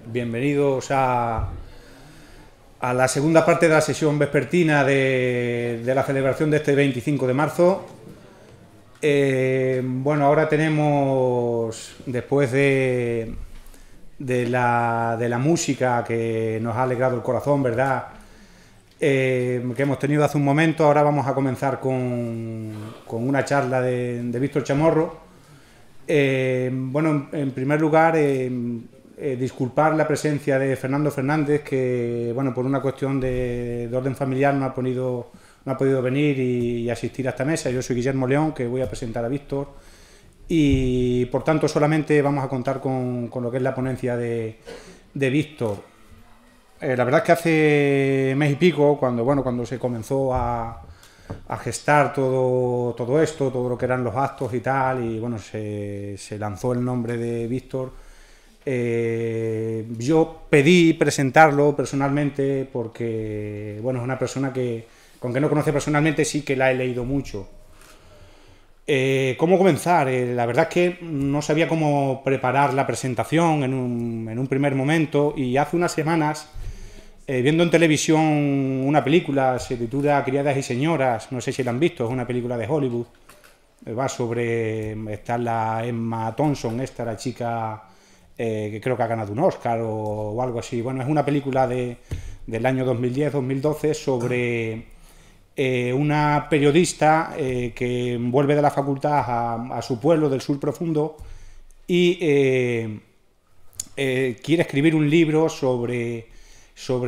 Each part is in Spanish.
Bienvenidos a la segunda parte de la sesión vespertina de la celebración de este 25 de marzo. Bueno, ahora tenemos, después de la música que nos ha alegrado el corazón, ¿verdad?, que hemos tenido hace un momento, ahora vamos a comenzar con una charla de Víctor Chamorro. Bueno, en primer lugar, disculpar la presencia de Fernando Fernández, que bueno, por una cuestión de orden familiar no ha podido venir y asistir a esta mesa. Yo soy Guillermo León, que voy a presentar a Víctor, y por tanto solamente vamos a contar con lo que es la ponencia de Víctor. La verdad es que hace mes y pico, cuando se comenzó a gestar todo esto, todo lo que eran los actos y tal, y bueno, se lanzó el nombre de Víctor. Yo pedí presentarlo personalmente porque, bueno, es una persona que, aunque no conoce personalmente, sí que la he leído mucho. ¿Cómo comenzar? La verdad es que no sabía cómo preparar la presentación en un primer momento, y hace unas semanas, viendo en televisión una película, se titula Criadas y Señoras, no sé si la han visto, es una película de Hollywood, va sobre, está la Emma Thompson, la chica que creo que ha ganado un Oscar o algo así. Bueno, es una película del año 2010-2012 sobre una periodista que vuelve de la facultad a su pueblo del sur profundo y quiere escribir un libro sobre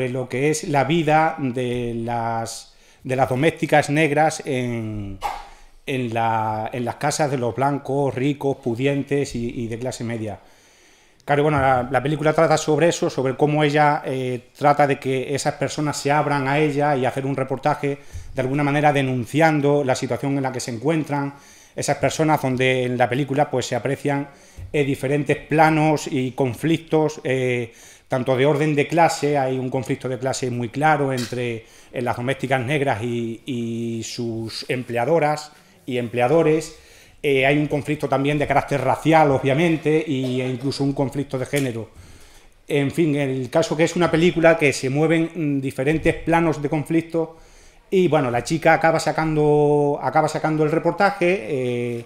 lo que es la vida de las domésticas negras en las casas de los blancos, ricos, pudientes y de clase media. Claro, bueno, la película trata sobre eso, sobre cómo ella trata de que esas personas se abran a ella y hacer un reportaje, de alguna manera denunciando la situación en la que se encuentran esas personas, donde en la película pues se aprecian diferentes planos y conflictos, tanto de orden de clase. Hay un conflicto de clase muy claro entre las domésticas negras y sus empleadoras y empleadores. Hay un conflicto también de carácter racial, obviamente, e incluso un conflicto de género. En fin, el caso que es una película que se mueven diferentes planos de conflicto, y bueno, la chica acaba sacando el reportaje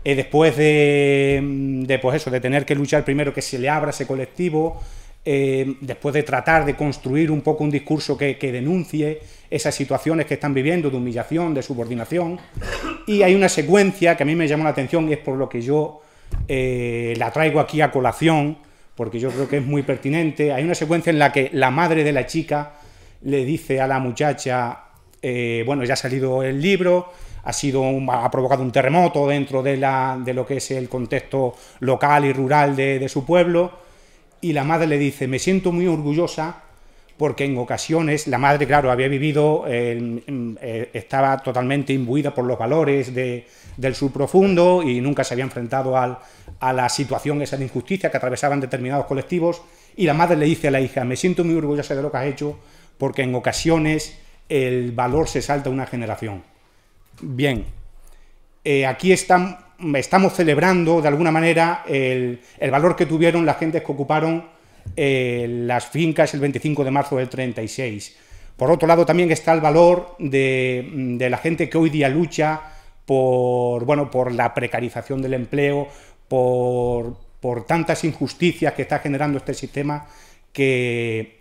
después de tener que luchar primero que se le abra ese colectivo, después de tratar de construir un poco un discurso que denuncie esas situaciones que están viviendo de humillación, de subordinación. Y hay una secuencia que a mí me llamó la atención, y es por lo que yo la traigo aquí a colación, porque yo creo que es muy pertinente. Hay una secuencia en la que la madre de la chica le dice a la muchacha, bueno, ya ha salido el libro, ha provocado un terremoto dentro de lo que es el contexto local y rural de su pueblo, y la madre le dice: me siento muy orgullosa porque en ocasiones, la madre, claro, había vivido, estaba totalmente imbuida por los valores del sur profundo y nunca se había enfrentado a la situación esa de injusticia que atravesaban determinados colectivos, y la madre le dice a la hija: me siento muy orgullosa de lo que has hecho porque en ocasiones el valor se salta una generación. Bien, aquí estamos celebrando de alguna manera el valor que tuvieron las gentes que ocuparon las fincas el 25 de marzo del 36. Por otro lado, también está el valor de la gente que hoy día lucha por la precarización del empleo, por tantas injusticias que está generando este sistema, que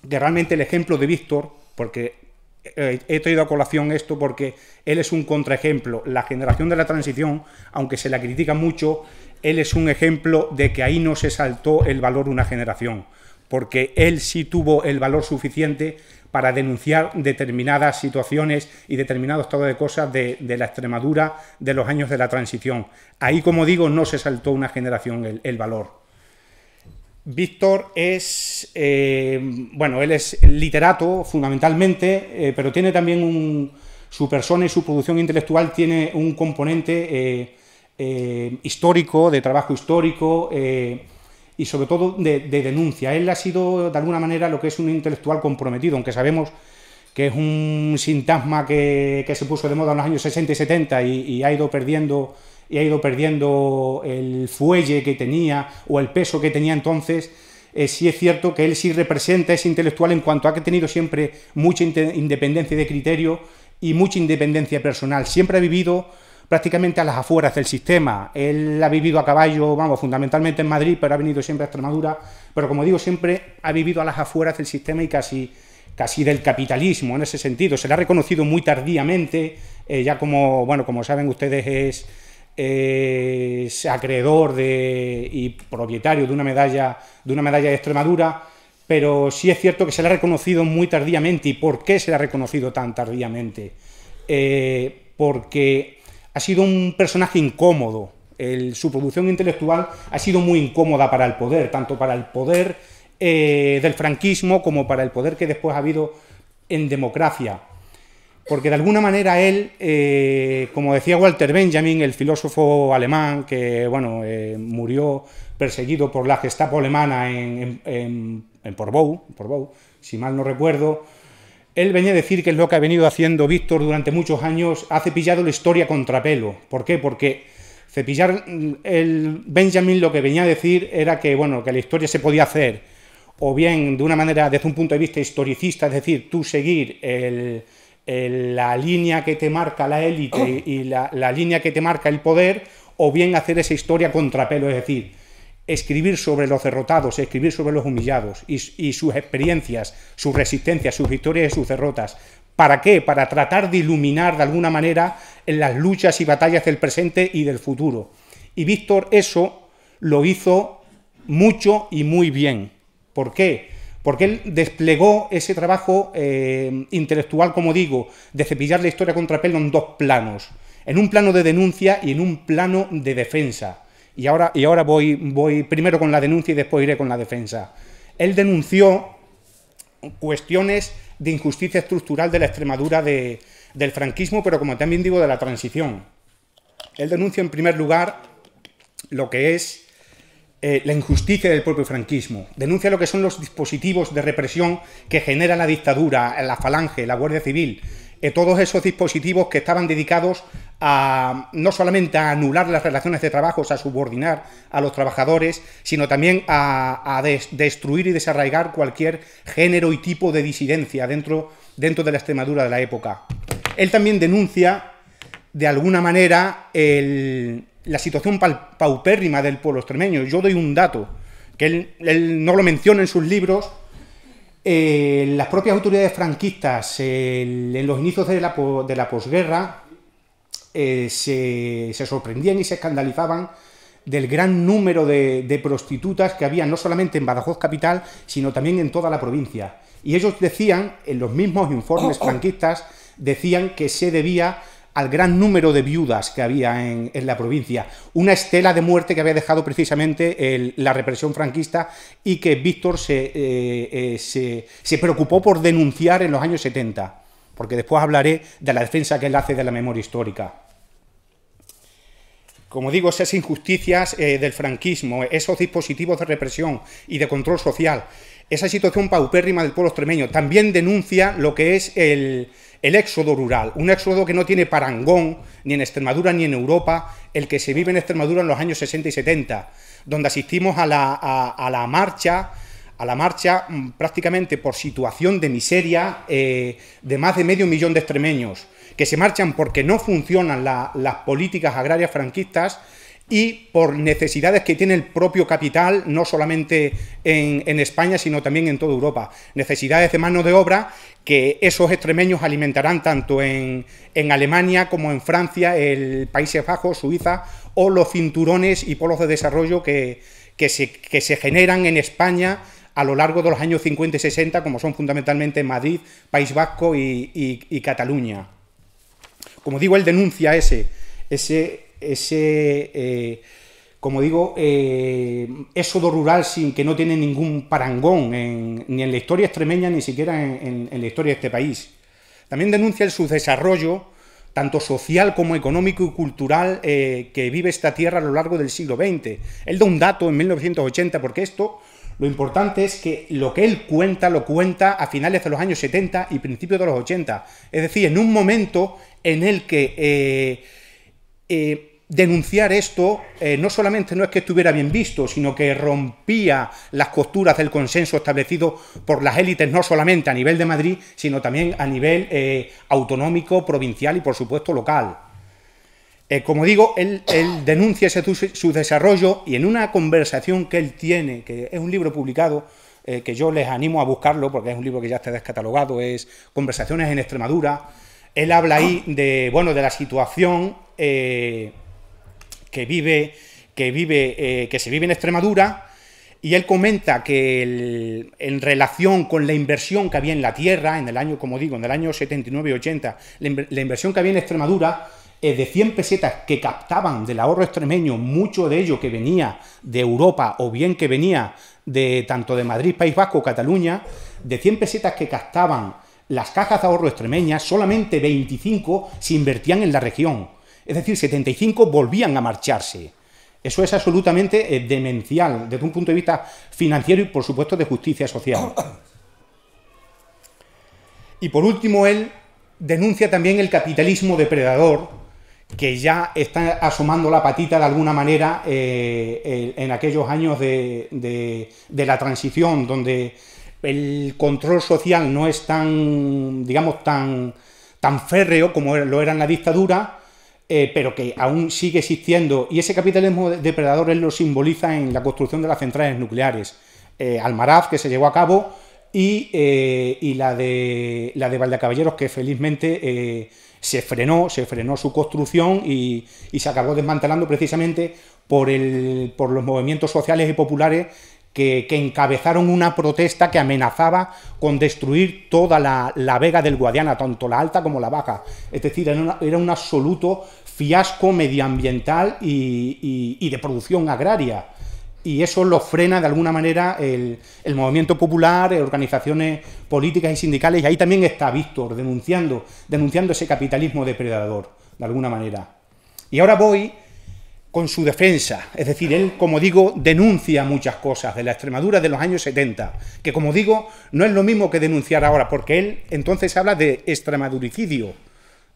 realmente el ejemplo de Víctor, porque he traído a colación esto porque él es un contraejemplo. La generación de la transición, aunque se la critica mucho, él es un ejemplo de que ahí no se saltó el valor de una generación, porque él sí tuvo el valor suficiente para denunciar determinadas situaciones y determinados estados de cosas de la Extremadura de los años de la transición. Ahí, como digo, no se saltó una generación el valor. Víctor es, bueno, él es literato fundamentalmente, pero tiene también su persona y su producción intelectual tiene un componente histórico, de trabajo histórico y sobre todo de denuncia. Él ha sido de alguna manera lo que es un intelectual comprometido, aunque sabemos que es un sintagma que se puso de moda en los años 60 y 70 y ha ido perdiendo el fuelle que tenía o el peso que tenía entonces. sí es cierto que él sí representa ese intelectual en cuanto a que ha tenido siempre mucha independencia de criterio y mucha independencia personal. Siempre ha vivido prácticamente a las afueras del sistema. Él ha vivido a caballo, vamos, fundamentalmente en Madrid, pero ha venido siempre a Extremadura. Pero como digo, siempre ha vivido a las afueras del sistema y casi del capitalismo en ese sentido. Se le ha reconocido muy tardíamente, ya como, bueno, como saben ustedes, es acreedor y propietario de una medalla de Extremadura, pero sí es cierto que se le ha reconocido muy tardíamente. ¿Y por qué se le ha reconocido tan tardíamente? Porque ha sido un personaje incómodo. Su producción intelectual ha sido muy incómoda para el poder, tanto para el poder del franquismo como para el poder que después ha habido en democracia. Porque de alguna manera él, como decía Walter Benjamin, el filósofo alemán, que bueno, murió perseguido por la Gestapo alemana en Portbou, si mal no recuerdo, él venía a decir que es lo que ha venido haciendo Víctor durante muchos años, ha cepillado la historia a contrapelo. ¿Por qué? Porque cepillar el Benjamin lo que venía a decir era que, bueno, que la historia se podía hacer o bien de una manera desde un punto de vista historicista, es decir, tú seguir la línea que te marca la élite y la línea que te marca el poder, o bien hacer esa historia a contrapelo, es decir, escribir sobre los derrotados, escribir sobre los humillados y sus experiencias, sus resistencias, sus victorias y sus derrotas. ¿Para qué? Para tratar de iluminar de alguna manera en las luchas y batallas del presente y del futuro. Y Víctor eso lo hizo mucho y muy bien. ¿Por qué? Porque él desplegó ese trabajo intelectual, como digo, de cepillar la historia a contrapelo en dos planos. En un plano de denuncia y en un plano de defensa. Y ahora voy primero con la denuncia y después iré con la defensa. Él denunció cuestiones de injusticia estructural de la Extremadura del franquismo, pero como también digo, de la transición. Él denuncia en primer lugar lo que es la injusticia del propio franquismo. Denuncia lo que son los dispositivos de represión que genera la dictadura, la Falange, la Guardia Civil, todos esos dispositivos que estaban dedicados a no solamente a anular las relaciones de trabajo, a subordinar a los trabajadores, sino también a destruir y desarraigar cualquier género y tipo de disidencia dentro de la Extremadura de la época. Él también denuncia, de alguna manera, la situación paupérrima del pueblo extremeño. Yo doy un dato, que él no lo menciona en sus libros. Las propias autoridades franquistas, en los inicios de la posguerra, se sorprendían y se escandalizaban del gran número de prostitutas que había no solamente en Badajoz capital, sino también en toda la provincia. Y ellos decían, en los mismos informes franquistas, decían que se debía al gran número de viudas que había en la provincia, una estela de muerte que había dejado precisamente la represión franquista y que Víctor se preocupó por denunciar en los años 70, porque después hablaré de la defensa que él hace de la memoria histórica. Como digo, esas injusticias del franquismo, esos dispositivos de represión y de control social, esa situación paupérrima del pueblo extremeño, también denuncia lo que es el éxodo rural, un éxodo que no tiene parangón ni en Extremadura ni en Europa, el que se vive en Extremadura en los años 60 y 70, donde asistimos a la marcha prácticamente por situación de miseria de más de medio millón de extremeños, que se marchan porque no funcionan las políticas agrarias franquistas y por necesidades que tiene el propio capital, no solamente en España, sino también en toda Europa. Necesidades de mano de obra que esos extremeños alimentarán tanto en Alemania como en Francia, el Países Bajos, Suiza, o los cinturones y polos de desarrollo que se generan en España a lo largo de los años 50 y 60, como son fundamentalmente Madrid, País Vasco y Cataluña. Como digo, él denuncia como digo, éxodo rural que no tiene ningún parangón ni en la historia extremeña, ni siquiera en la historia de este país. También denuncia el subdesarrollo, tanto social como económico y cultural, que vive esta tierra a lo largo del siglo XX. Él da un dato en 1980, porque lo importante es que lo que él cuenta, lo cuenta a finales de los años 70 y principios de los 80. Es decir, en un momento en el que denunciar esto no solamente no es que estuviera bien visto, sino que rompía las costuras del consenso establecido por las élites, no solamente a nivel de Madrid, sino también a nivel autonómico, provincial y, por supuesto, local. Como digo, él denuncia su desarrollo, y en una conversación que él tiene, que es un libro publicado, que yo les animo a buscarlo, porque es un libro que ya está descatalogado, es Conversaciones en Extremadura. Él habla ahí de, bueno, de la situación que se vive en Extremadura, y él comenta que en relación con la inversión que había en la tierra, en el año, como digo, en el año 79 y 80, la inversión que había en Extremadura, de 100 pesetas que captaban del ahorro extremeño, mucho de ello que venía de Europa o bien que venía de tanto de Madrid, País Vasco o Cataluña, de 100 pesetas que captaban las cajas de ahorro extremeñas, solamente 25 se invertían en la región. Es decir, 75 volvían a marcharse. Eso es absolutamente demencial desde un punto de vista financiero y, por supuesto, de justicia social. Y por último, él denuncia también el capitalismo depredador, que ya está asomando la patita de alguna manera en aquellos años de la transición, donde el control social no es tan, digamos, tan férreo como lo era en la dictadura, pero que aún sigue existiendo, y ese capitalismo depredador él lo simboliza en la construcción de las centrales nucleares. Almaraz, que se llevó a cabo, y la de Valdecaballeros, que felizmente se frenó su construcción y se acabó desmantelando precisamente por los movimientos sociales y populares que encabezaron una protesta que amenazaba con destruir toda la vega del Guadiana, tanto la alta como la baja. Es decir, era un absoluto fiasco medioambiental y de producción agraria. Y eso lo frena de alguna manera el movimiento popular, organizaciones políticas y sindicales, y ahí también está Víctor denunciando ese capitalismo depredador, de alguna manera. Y ahora voy con su defensa, es decir, él, como digo, denuncia muchas cosas de la Extremadura de los años 70, que, como digo, no es lo mismo que denunciar ahora, porque él entonces habla de extremaduricidio,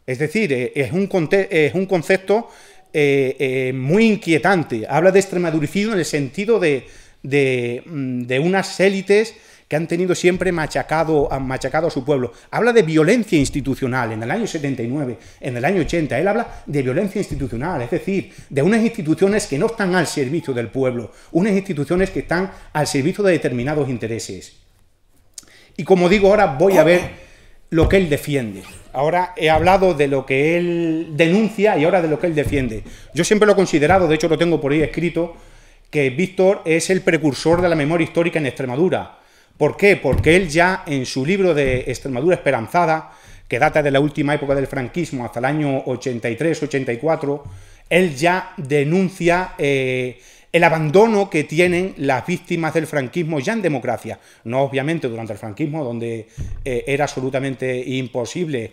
es decir, es un concepto muy inquietante. Habla de extremaduricidio en el sentido de unas élites que han tenido siempre machacado a su pueblo. Habla de violencia institucional en el año 79, en el año 80. Él habla de violencia institucional, es decir, de unas instituciones que no están al servicio del pueblo, unas instituciones que están al servicio de determinados intereses. Y como digo, ahora voy a ver lo que él defiende. Ahora he hablado de lo que él denuncia y ahora de lo que él defiende. Yo siempre lo he considerado, de hecho lo tengo por ahí escrito, que Víctor es el precursor de la memoria histórica en Extremadura. ¿Por qué? Porque él ya en su libro de Extremadura Esperanzada, que data de la última época del franquismo hasta el año 83-84, él ya denuncia el abandono que tienen las víctimas del franquismo ya en democracia. No obviamente durante el franquismo, donde era absolutamente imposible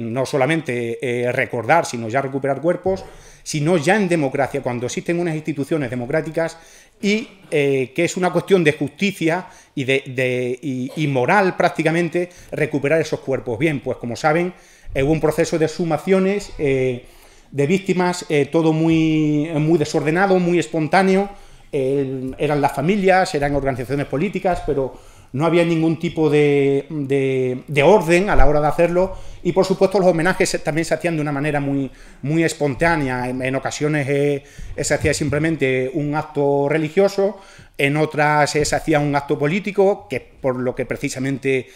no solamente recordar, sino ya recuperar cuerpos, sino ya en democracia, cuando existen unas instituciones democráticas y que es una cuestión de justicia y moral prácticamente recuperar esos cuerpos. Bien, pues como saben, hubo un proceso de exhumaciones de víctimas, todo muy desordenado, muy espontáneo. Eran las familias, eran organizaciones políticas, pero no había ningún tipo de orden a la hora de hacerlo, y por supuesto los homenajes también se hacían de una manera muy espontánea. En ocasiones se hacía simplemente un acto religioso, en otras se hacía un acto político, que por lo que precisamente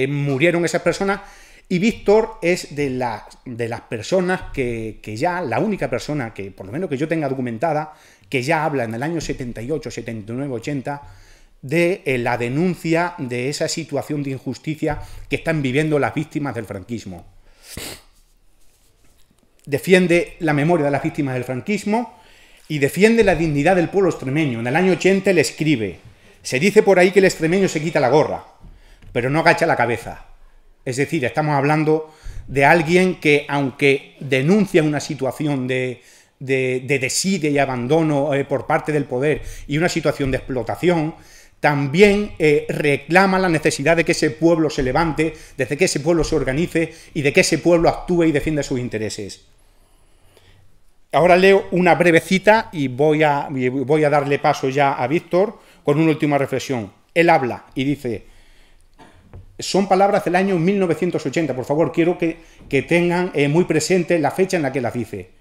murieron esas personas. Y Víctor es de las personas que ya, la única persona que, por lo menos que yo tenga documentada, que ya habla en el año 78, 79, 80, de la denuncia de esa situación de injusticia que están viviendo las víctimas del franquismo. Defiende la memoria de las víctimas del franquismo y defiende la dignidad del pueblo extremeño. En el año 80 le escribe: se dice por ahí que el extremeño se quita la gorra, pero no agacha la cabeza. Es decir, estamos hablando de alguien que, aunque denuncia una situación de desidia y abandono por parte del poder y una situación de explotación, también reclama la necesidad de que ese pueblo se levante, de que ese pueblo se organice y de que ese pueblo actúe y defienda sus intereses. Ahora leo una breve cita y voy a darle paso ya a Víctor con una última reflexión. Él habla y dice, son palabras del año 1980, por favor, quiero que tengan muy presente la fecha en la que las dice.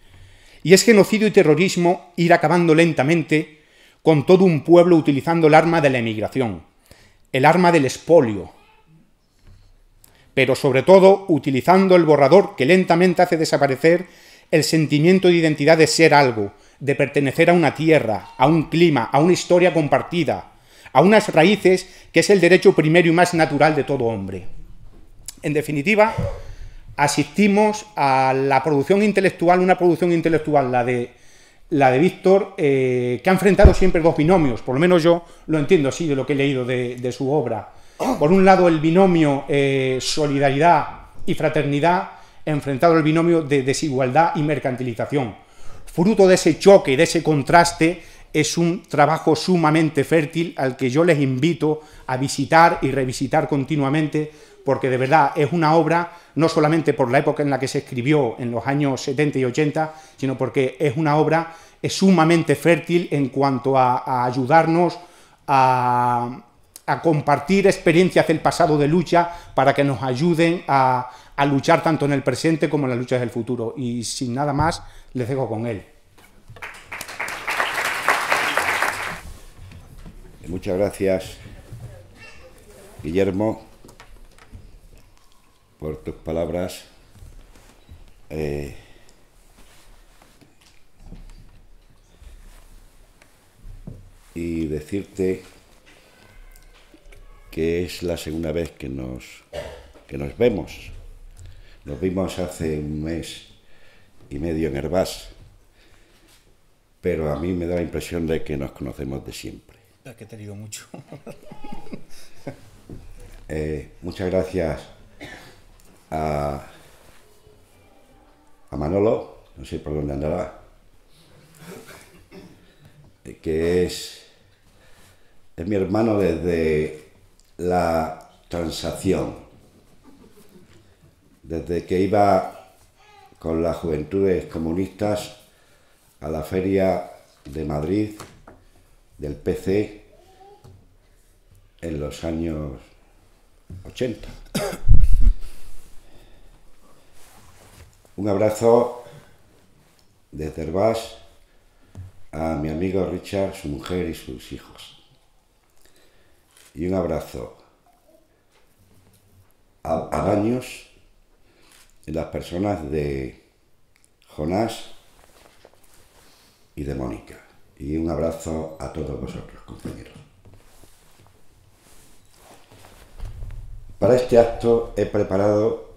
Y es genocidio y terrorismo ir acabando lentamente con todo un pueblo utilizando el arma de la emigración, el arma del expolio, pero sobre todo utilizando el borrador que lentamente hace desaparecer el sentimiento de identidad de ser algo, de pertenecer a una tierra, a un clima, a una historia compartida, a unas raíces que es el derecho primero y más natural de todo hombre. En definitiva, asistimos a la producción intelectual, una producción intelectual, la de Víctor, que ha enfrentado siempre dos binomios, por lo menos yo lo entiendo así de lo que he leído de su obra. Por un lado, el binomio solidaridad y fraternidad, enfrentado al binomio de desigualdad y mercantilización. Fruto de ese choque y de ese contraste es un trabajo sumamente fértil al que yo les invito a visitar y revisitar continuamente, porque de verdad es una obra, no solamente por la época en la que se escribió, en los años 70 y 80, sino porque es una obra sumamente fértil en cuanto a ayudarnos a compartir experiencias del pasado de lucha para que nos ayuden a luchar tanto en el presente como en las luchas del futuro. Y sin nada más, les dejo con él. Muchas gracias, Guillermo, por tus palabras. Y decirte que es la segunda vez que nos vemos. Nos vimos hace un mes y medio en Herbás, pero a mí me da la impresión de que nos conocemos de siempre. Es que te digo mucho. Muchas gracias a Manolo, no sé por dónde andará, que es mi hermano desde la Transacción. Desde que iba con las Juventudes Comunistas a la Feria de Madrid del PC en los años 80. Un abrazo desde Herbás a mi amigo Richard, su mujer y sus hijos. Y un abrazo a Baños y las personas de Jonás y de Mónica. Y un abrazo a todos vosotros, compañeros. Para este acto he preparado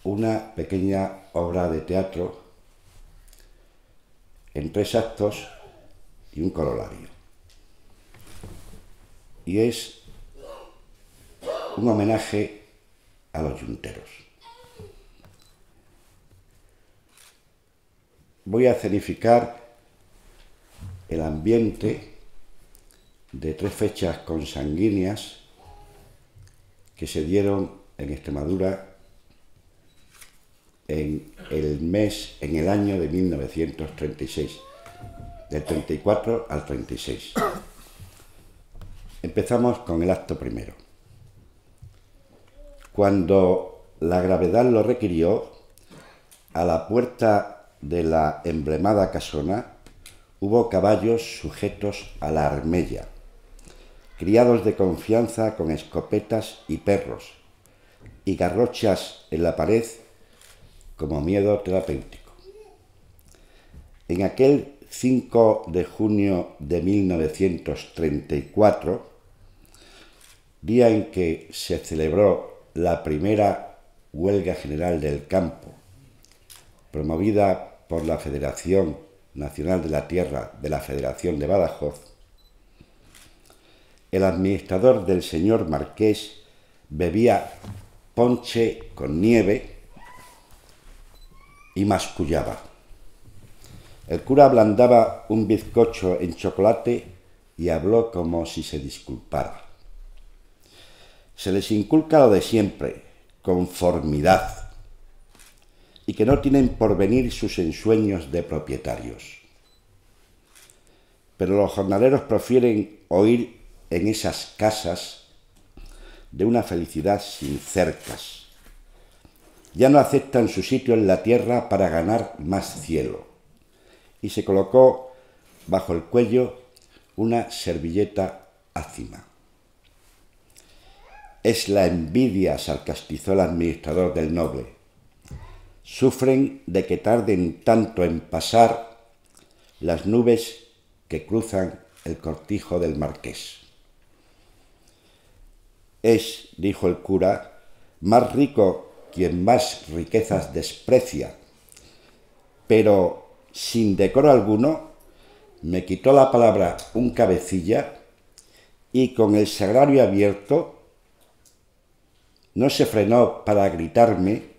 una pequeña obra de teatro en 3 actos y un corolario. Y es un homenaje a los yunteros. Voy a escenificar el ambiente de 3 fechas consanguíneas que se dieron en Extremadura en el año de 1936, del 34 al 36. Empezamos con el acto primero. Cuando la gravedad lo requirió, a la puerta de la emblemada casona hubo caballos sujetos a la armella, criados de confianza con escopetas y perros, y garrochas en la pared como miedo terapéutico. En aquel 5 de junio de 1934, día en que se celebró la primera huelga general del campo, promovida por la Federación Nacional de la Tierra de la Federación de Badajoz, el administrador del señor Marqués bebía ponche con nieve y mascullaba. El cura ablandaba un bizcocho en chocolate y habló como si se disculpara. Se les inculca lo de siempre, conformidad. y que no tienen por venir sus ensueños de propietarios. Pero los jornaleros prefieren oír en esas casas de una felicidad sin cercas. Ya no aceptan su sitio en la tierra para ganar más cielo. Y se colocó bajo el cuello una servilleta ácima. Es la envidia, sarcastizó el administrador del Noble. Sufren de que tarden tanto en pasar las nubes que cruzan el cortijo del marqués. Es, dijo el cura, más rico quien más riquezas desprecia, pero sin decoro alguno me quitó la palabra un cabecilla y con el sagrario abierto no se frenó para gritarme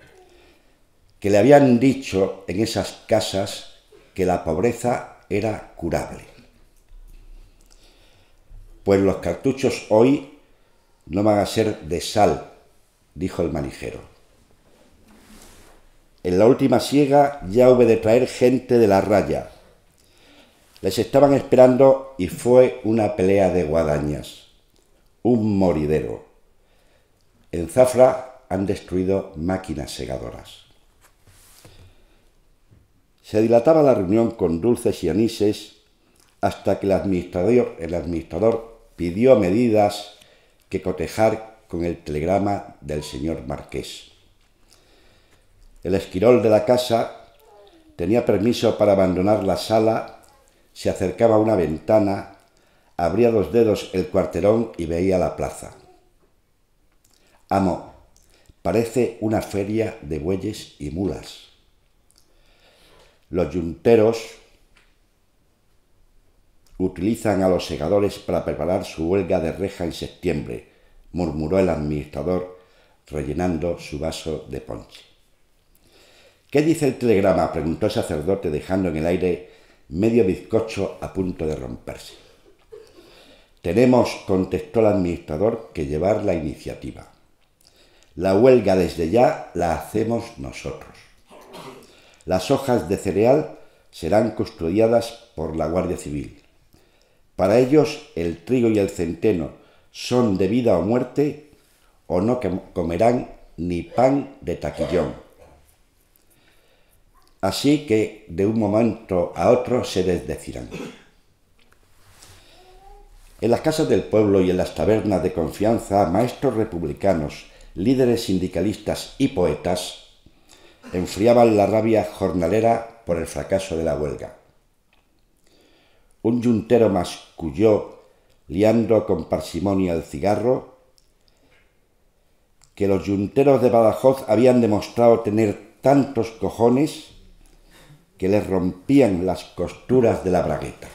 que le habían dicho en esas casas que la pobreza era curable. Pues los cartuchos hoy no van a ser de sal, dijo el manijero. En la última siega ya hube de traer gente de la raya. Les estaban esperando y fue una pelea de guadañas, un moridero. En Zafra han destruido máquinas segadoras. Se dilataba la reunión con dulces y anises hasta que el administrador pidió medidas que cotejar con el telegrama del señor marqués. El esquirol de la casa tenía permiso para abandonar la sala, se acercaba a una ventana, abría los dedos el cuarterón y veía la plaza. Amo, parece una feria de bueyes y mulas. Los yunteros utilizan a los segadores para preparar su huelga de reja en septiembre, murmuró el administrador, rellenando su vaso de ponche. ¿Qué dice el telegrama?, preguntó el sacerdote, dejando en el aire medio bizcocho a punto de romperse. Tenemos, contestó el administrador, que llevar la iniciativa. La huelga desde ya la hacemos nosotros. Las hojas de cereal serán custodiadas por la Guardia Civil. Para ellos el trigo y el centeno son de vida o muerte, o no comerán ni pan de taquillón. Así que de un momento a otro se desdecirán. En las casas del pueblo y en las tabernas de confianza, maestros republicanos, líderes sindicalistas y poetas enfriaban la rabia jornalera por el fracaso de la huelga. Un yuntero masculló, liando con parsimonia el cigarro, que los yunteros de Badajoz habían demostrado tener tantos cojones que les rompían las costuras de la bragueta.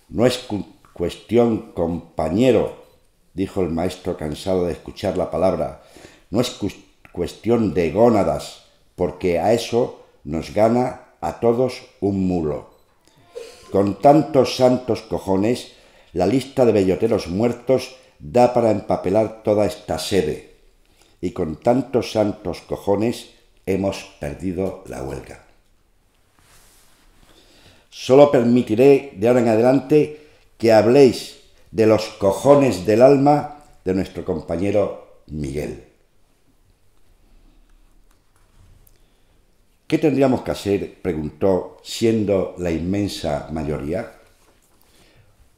No es cuestión, compañero, dijo el maestro cansado de escuchar la palabra, no es cuestión de gónadas, porque a eso nos gana a todos un mulo. Con tantos santos cojones, la lista de belloteros muertos da para empapelar toda esta sede, y con tantos santos cojones hemos perdido la huelga. Solo permitiré de ahora en adelante que habléis de los cojones del alma de nuestro compañero Miguel. ¿Qué tendríamos que hacer?, preguntó, siendo la inmensa mayoría.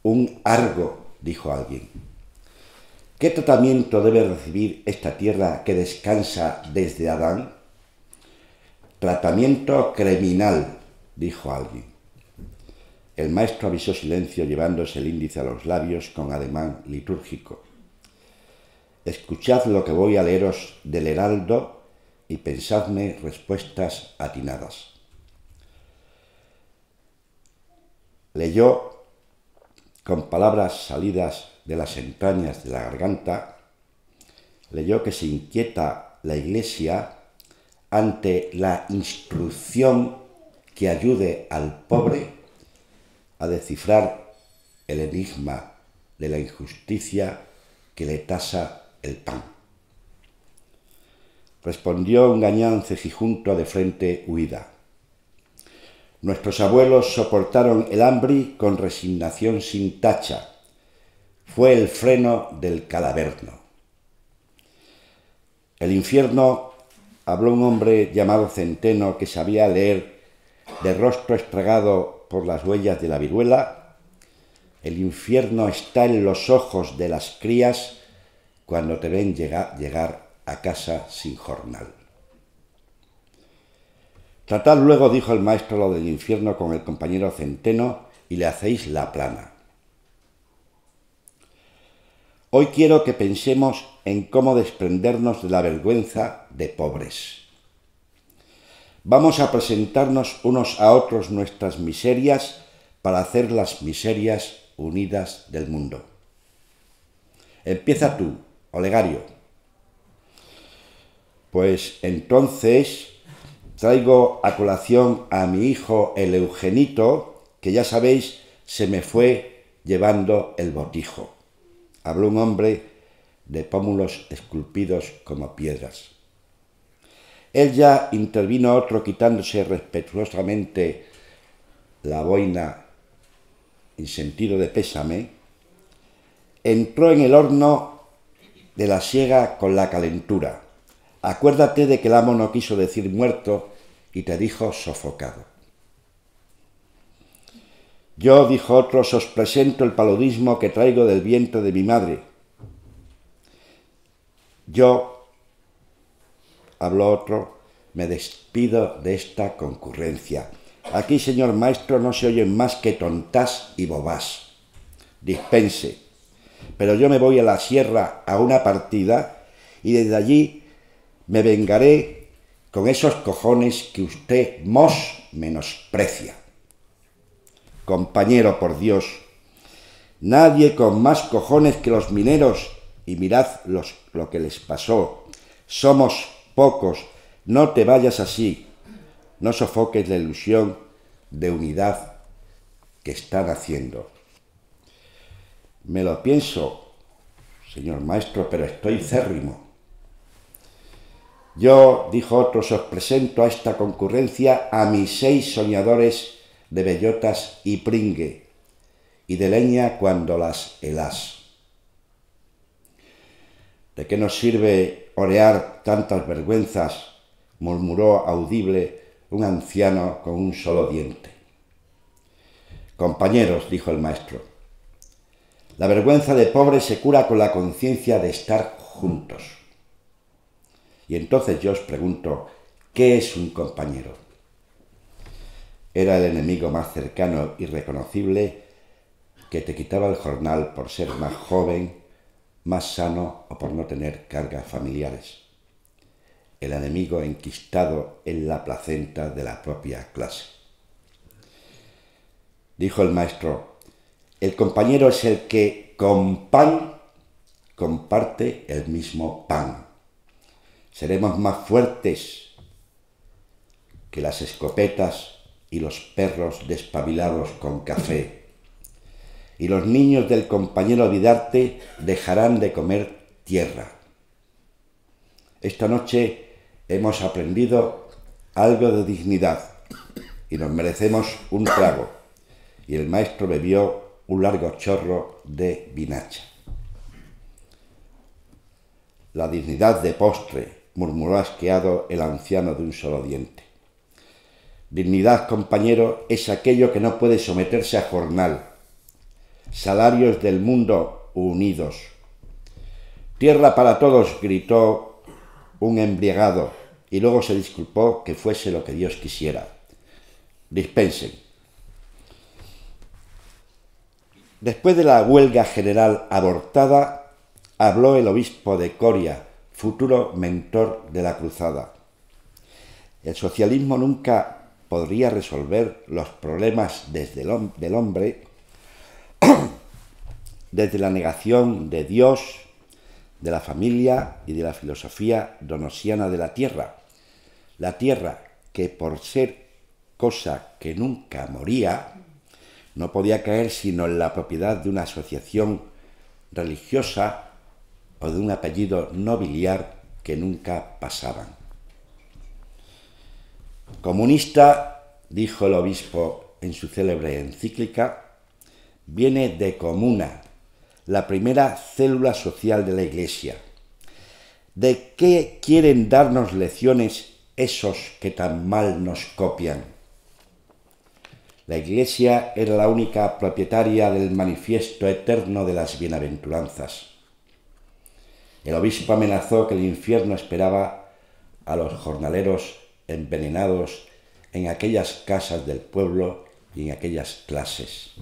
Un argo, dijo alguien. ¿Qué tratamiento debe recibir esta tierra que descansa desde Adán? Tratamiento criminal, dijo alguien. El maestro avisó silencio, llevándose el índice a los labios con ademán litúrgico. Escuchad lo que voy a leeros del Heraldo y pensadme respuestas atinadas. Leyó, con palabras salidas de las entrañas de la garganta, leyó que se inquieta la Iglesia ante la instrucción que ayude al pobre a descifrar el enigma de la injusticia que le tasa el pan. respondió un gañán cejijunto de frente huida. Nuestros abuelos soportaron el hambre con resignación sin tacha. Fue el freno del calaverno. El infierno, habló un hombre llamado Centeno que sabía leer de rostro estragado por las huellas de la viruela. El infierno está en los ojos de las crías cuando te ven llegar a casa sin jornal. Tratad luego, dijo el maestro, lo del infierno con el compañero Centeno y le hacéis la plana. Hoy quiero que pensemos en cómo desprendernos de la vergüenza de pobres. Vamos a presentarnos unos a otros nuestras miserias para hacer las miserias unidas del mundo. Empieza tú, Olegario. Pues entonces traigo a colación a mi hijo el Eugenito, que ya sabéis se me fue llevando el botijo. Habló un hombre de pómulos esculpidos como piedras. Él ya intervino otro quitándose respetuosamente la boina en sentido de pésame. Entró en el horno de la siega con la calentura. Acuérdate de que el amo no quiso decir muerto y te dijo sofocado. Yo, dijo otro, os presento el paludismo que traigo del vientre de mi madre. Yo, habló otro, me despido de esta concurrencia. Aquí, señor maestro, no se oyen más que tontás y bobás. Dispense, pero yo me voy a la sierra a una partida y desde allí me vengaré con esos cojones que usted menosprecia. Compañero, por Dios, nadie con más cojones que los mineros, y mirad lo que les pasó. Somos pocos, no te vayas así, no sofoques la ilusión de unidad que están haciendo. Me lo pienso, señor maestro, pero estoy cérrimo. Yo, dijo otro, os presento a esta concurrencia a mis 6 soñadores de bellotas y pringue, y de leña cuando las helás. ¿De qué nos sirve orear tantas vergüenzas?, murmuró audible un anciano con un solo diente. Compañeros, dijo el maestro, la vergüenza de pobre se cura con la conciencia de estar juntos. Y entonces yo os pregunto, ¿qué es un compañero? Era el enemigo más cercano y reconocible que te quitaba el jornal por ser más joven, más sano o por no tener cargas familiares. El enemigo enquistado en la placenta de la propia clase. Dijo el maestro, el compañero es el que con pan comparte el mismo pan. Seremos más fuertes que las escopetas y los perros despabilados con café. Y los niños del compañero Vidarte dejarán de comer tierra. Esta noche hemos aprendido algo de dignidad y nos merecemos un trago. Y el maestro bebió un largo chorro de vinacha. La dignidad de postre, murmuró asqueado el anciano de un solo diente. Dignidad, compañero, es aquello que no puede someterse a jornal. Salarios del mundo unidos. Tierra para todos, gritó un embriagado, y luego se disculpó que fuese lo que Dios quisiera. Dispensen. Después de la huelga general abortada, habló el obispo de Coria, futuro mentor de la cruzada. El socialismo nunca podría resolver los problemas del hombre desde la negación de Dios, de la familia y de la filosofía donosiana de la tierra. La tierra, que por ser cosa que nunca moría, no podía caer sino en la propiedad de una asociación religiosa o de un apellido nobiliar que nunca pasaban. Comunista, dijo el obispo en su célebre encíclica, viene de comuna, la primera célula social de la Iglesia. ¿De qué quieren darnos lecciones esos que tan mal nos copian? La Iglesia era la única propietaria del manifiesto eterno de las bienaventuranzas. El obispo amenazó que el infierno esperaba a los jornaleros envenenados en aquellas casas del pueblo y en aquellas clases.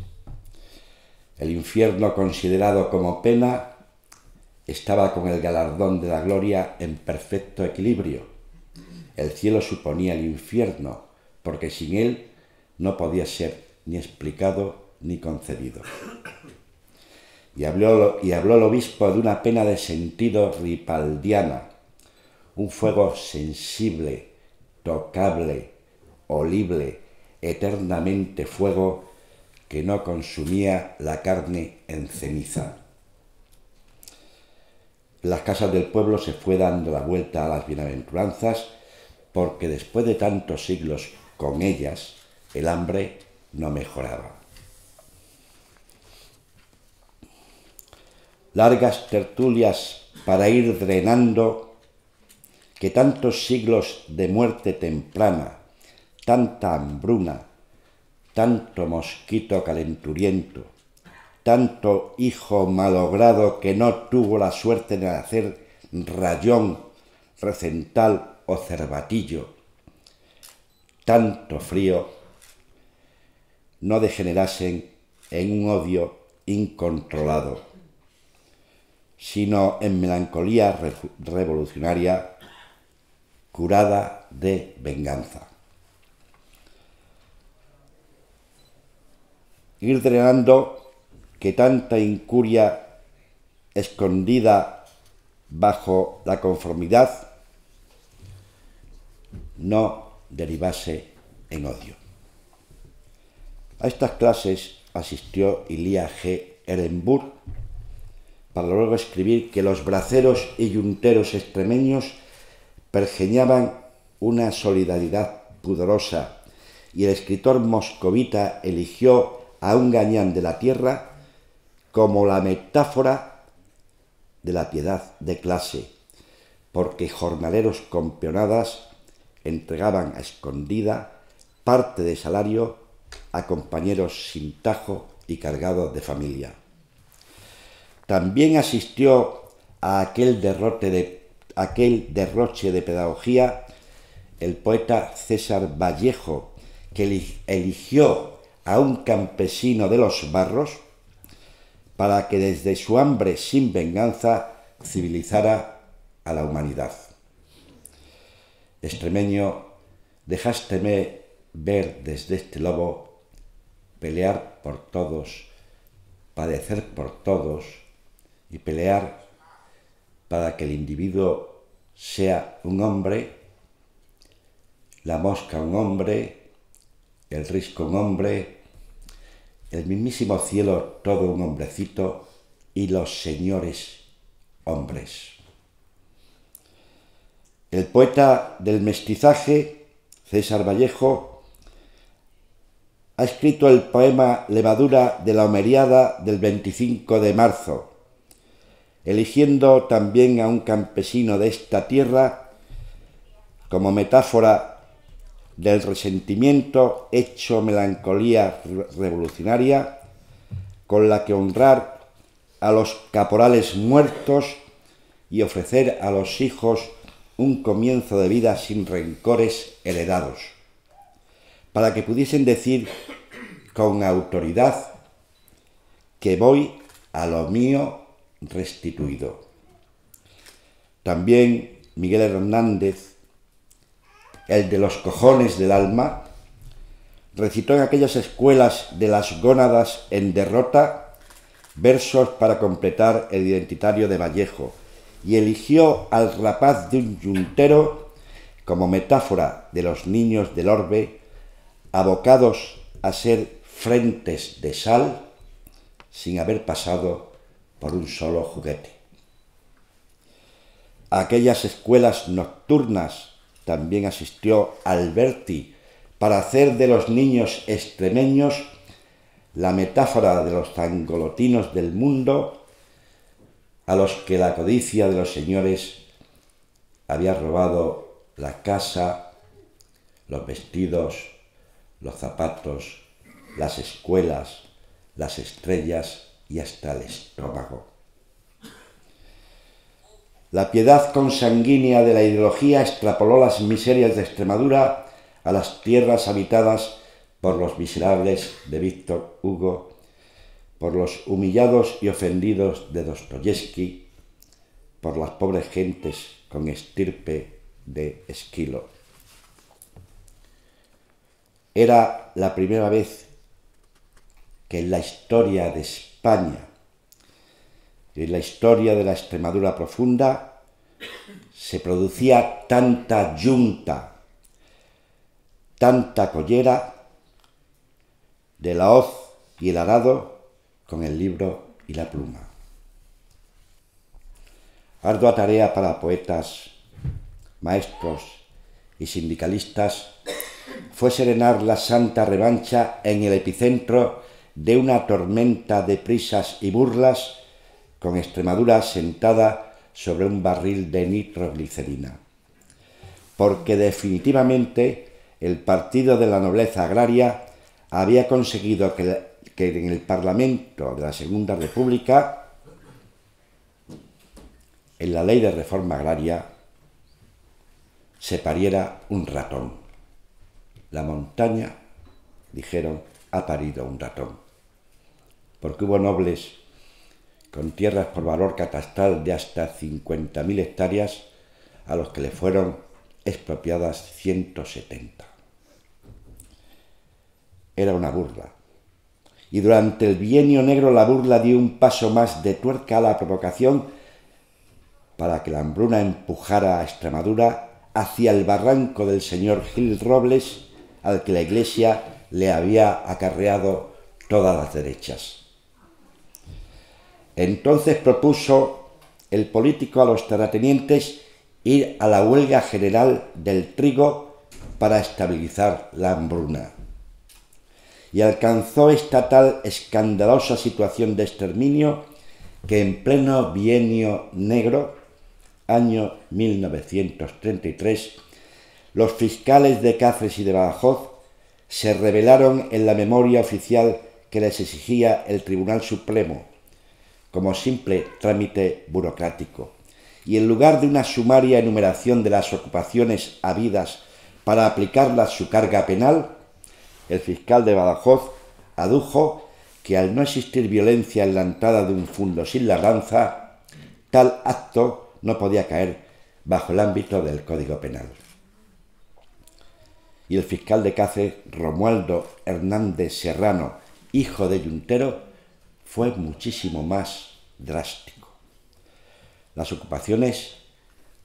El infierno, considerado como pena, estaba con el galardón de la gloria en perfecto equilibrio. El cielo suponía el infierno, porque sin él no podía ser ni explicado ni concebido. Y habló el obispo de una pena de sentido ripaldiana, un fuego sensible, tocable, olible, eternamente fuego que no consumía la carne en ceniza. En las casas del pueblo se fue dando la vuelta a las bienaventuranzas, porque después de tantos siglos con ellas, el hambre no mejoraba. Largas tertulias para ir drenando que tantos siglos de muerte temprana, tanta hambruna, tanto mosquito calenturiento, tanto hijo malogrado que no tuvo la suerte de nacer rayón, recental o cervatillo, tanto frío, no degenerasen en un odio incontrolado, sino en melancolía revolucionaria curada de venganza. Ir drenando que tanta incuria escondida bajo la conformidad no derivase en odio. A estas clases asistió Ilia G. Ehrenburg para luego escribir que los braceros y yunteros extremeños pergeñaban una solidaridad pudorosa, y el escritor moscovita eligió a un gañán de la tierra como la metáfora de la piedad de clase, porque jornaleros con peonadas entregaban a escondida parte de salario a compañeros sin tajo y cargados de familia. También asistió a aquel derroche de pedagogía el poeta César Vallejo, que eligió a un campesino de los barros para que desde su hambre sin venganza civilizara a la humanidad. Extremeño, dejásteme ver desde este lobo, pelear por todos, padecer por todos y pelear para que el individuo sea un hombre, la mosca un hombre, el risco un hombre, el mismísimo cielo todo un hombrecito y los señores hombres. El poeta del mestizaje, César Vallejo, ha escrito el poema Levadura de la Homeriada del 25 de marzo, eligiendo también a un campesino de esta tierra como metáfora del resentimiento hecho melancolía revolucionaria con la que honrar a los caporales muertos y ofrecer a los hijos un comienzo de vida sin rencores heredados, para que pudiesen decir con autoridad que voy a lo mío restituido. También Miguel Hernández, el de los cojones del alma, recitó en aquellas escuelas de las gónadas en derrota versos para completar el identitario de Vallejo, y eligió al rapaz de un yuntero como metáfora de los niños del orbe, abocados a ser frentes de sal sin haber pasado por un solo juguete. A aquellas escuelas nocturnas también asistió Alberti para hacer de los niños extremeños la metáfora de los zangolotinos del mundo a los que la codicia de los señores había robado la casa, los vestidos, los zapatos, las escuelas, las estrellas y hasta el estómago. La piedad consanguínea de la ideología extrapoló las miserias de Extremadura a las tierras habitadas por los miserables de Víctor Hugo, por los humillados y ofendidos de Dostoyevski, por las pobres gentes con estirpe de Esquilo. Era la primera vez que en la historia de España, en la historia de la Extremadura profunda, se producía tanta yunta, tanta collera de la hoz y el arado con el libro y la pluma. Ardua tarea para poetas, maestros y sindicalistas fue serenar la santa revancha en el epicentro de una tormenta de prisas y burlas, con Extremadura sentada sobre un barril de nitroglicerina. Porque definitivamente el partido de la nobleza agraria había conseguido que en el Parlamento de la Segunda República, en la ley de reforma agraria, se pariera un ratón. La montaña, dijeron, ha parido un ratón. Porque hubo nobles con tierras por valor catastral de hasta 50.000 hectáreas a los que le fueron expropiadas 170. Era una burla. Y durante el bienio negro la burla dio un paso más de tuerca a la provocación para que la hambruna empujara a Extremadura hacia el barranco del señor Gil Robles, al que la Iglesia le había acarreado todas las derechas. Entonces propuso el político a los terratenientes ir a la huelga general del trigo para estabilizar la hambruna. Y alcanzó esta tal escandalosa situación de exterminio que en pleno bienio negro, año 1933, los fiscales de Cáceres y de Badajoz se rebelaron en la memoria oficial que les exigía el Tribunal Supremo como simple trámite burocrático, y en lugar de una sumaria enumeración de las ocupaciones habidas para aplicarlas su carga penal, el fiscal de Badajoz adujo que al no existir violencia en la entrada de un fundo sin labranza, tal acto no podía caer bajo el ámbito del Código Penal. Y el fiscal de Cáceres, Romualdo Hernández Serrano, hijo de Yuntero, fue muchísimo más drástico. Las ocupaciones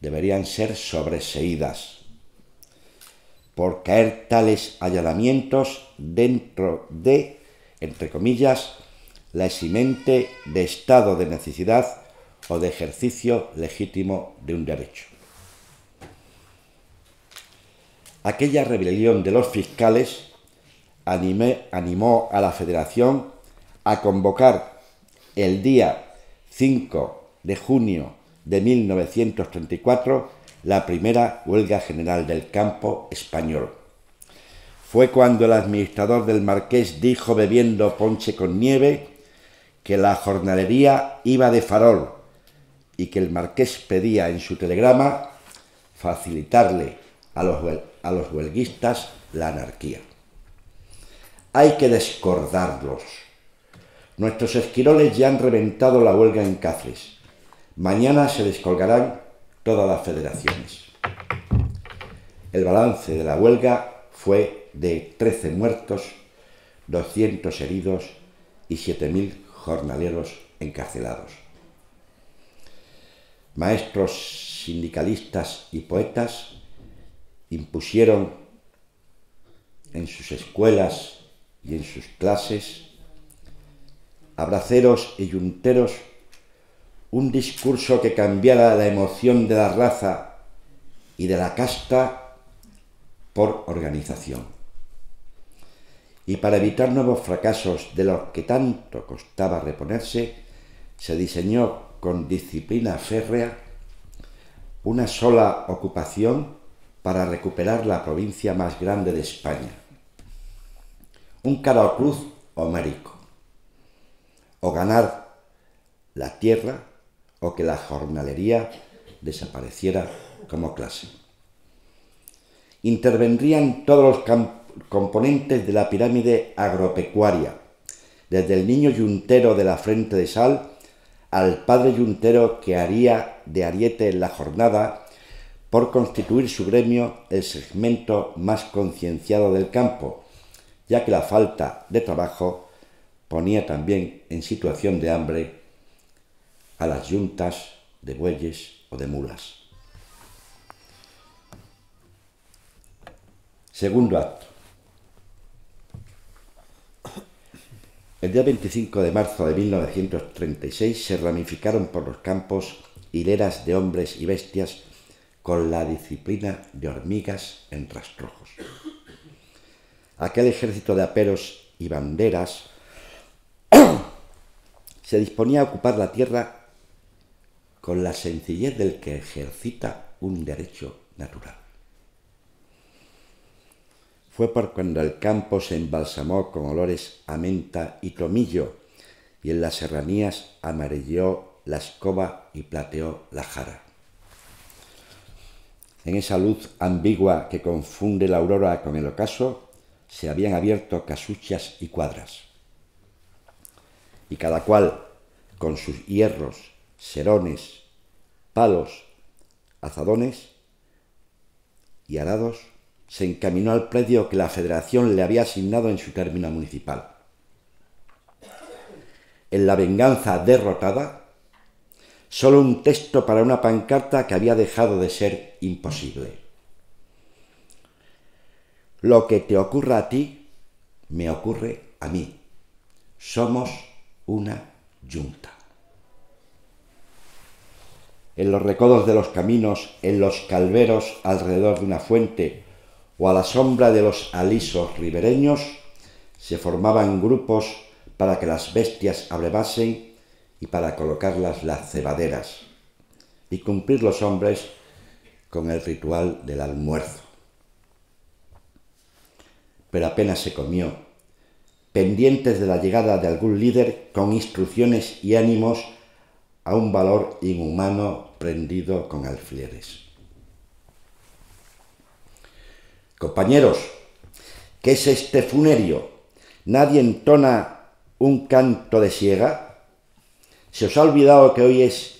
deberían ser sobreseídas por caer tales allanamientos dentro de, entre comillas, la eximente de estado de necesidad o de ejercicio legítimo de un derecho. Aquella rebelión de los fiscales animó a la Federación a convocar el día 5 de junio de 1934 la primera huelga general del campo español. Fue cuando el administrador del Marqués dijo, bebiendo ponche con nieve, que la jornalería iba de farol y que el Marqués pedía en su telegrama facilitarle a los huelguistas la anarquía. Hay que descordarlos. Nuestros esquiroles ya han reventado la huelga en Cáceres. Mañana se descolgarán todas las federaciones. El balance de la huelga fue de 13 muertos, 200 heridos y 7.000 jornaleros encarcelados. Maestros, sindicalistas y poetas impusieron en sus escuelas y en sus clases a braceros y yunteros un discurso que cambiara la emoción de la raza y de la casta por organización. Y para evitar nuevos fracasos de los que tanto costaba reponerse, se diseñó con disciplina férrea una sola ocupación para recuperar la provincia más grande de España. Un caracruz homérico. O ganar la tierra o que la jornalería desapareciera como clase. Intervendrían todos los componentes de la pirámide agropecuaria, desde el niño yuntero de la Frente de Sal al padre yuntero que haría de ariete en la jornada por constituir su gremio el segmento más concienciado del campo, ya que la falta de trabajo ponía también en situación de hambre a las yuntas de bueyes o de mulas. Segundo acto. El día 25 de marzo de 1936 se ramificaron por los campos hileras de hombres y bestias con la disciplina de hormigas en rastrojos. Aquel ejército de aperos y banderas se disponía a ocupar la tierra con la sencillez del que ejercita un derecho natural. Fue por cuando el campo se embalsamó con olores a menta y tomillo, y en las serranías amarilló la escoba y plateó la jara. En esa luz ambigua que confunde la aurora con el ocaso, se habían abierto casuchas y cuadras, y cada cual, con sus hierros, serones, palos, azadones y arados, se encaminó al predio que la Federación le había asignado en su término municipal. En la venganza derrotada, solo un texto para una pancarta que había dejado de ser imposible. Lo que te ocurra a ti, me ocurre a mí. Somos una yunta. En los recodos de los caminos, en los calveros alrededor de una fuente o a la sombra de los alisos ribereños, se formaban grupos para que las bestias abrevasen y para colocarlas las cebaderas, y cumplir los hombres con el ritual del almuerzo. Pero apenas se comió, pendientes de la llegada de algún líder con instrucciones y ánimos a un valor inhumano prendido con alfileres. Compañeros, ¿qué es este funerio? ¿Nadie entona un canto de siega? ¿Se os ha olvidado que hoy es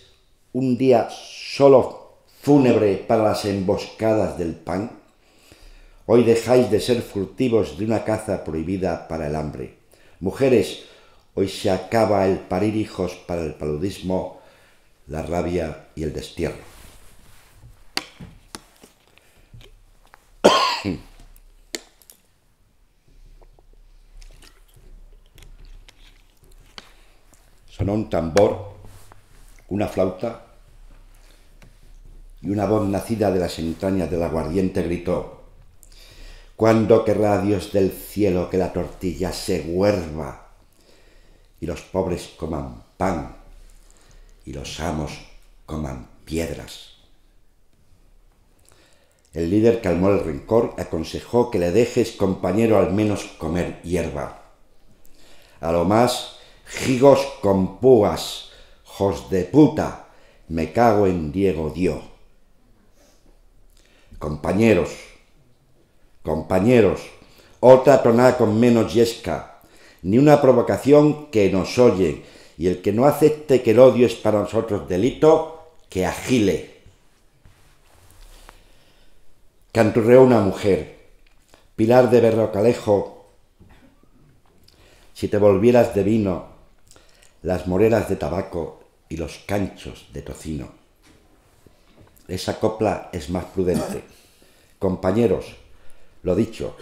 un día solo fúnebre para las emboscadas del pan? Hoy dejáis de ser furtivos de una caza prohibida para el hambre. Mujeres, hoy se acaba el parir hijos para el paludismo, la rabia y el destierro. Sonó un tambor, una flauta, y una voz nacida de las entrañas del aguardiente gritó: ¿cuándo querrá Dios del cielo que la tortilla se huerva y los pobres coman pan y los amos coman piedras? El líder calmó el rencor y aconsejó que le dejes, compañero, al menos comer hierba. A lo más, higos con púas, jos de puta, me cago en Diego Dio. Compañeros, otra toná con menos yesca, ni una provocación que nos oye, y el que no acepte que el odio es para nosotros delito, que agile. Canturreó una mujer, Pilar de Berrocalejo: si te volvieras de vino, las moreras de tabaco y los canchos de tocino. Esa copla es más prudente. Compañeros, lo dicho,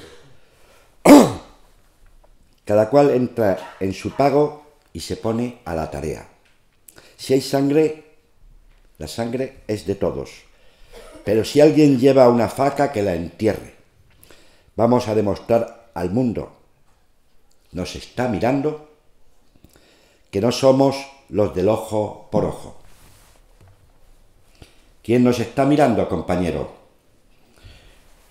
cada cual entra en su pago y se pone a la tarea. Si hay sangre, la sangre es de todos. Pero si alguien lleva una faca, que la entierre. Vamos a demostrar al mundo, nos está mirando, que no somos los del ojo por ojo. ¿Quién nos está mirando, compañero?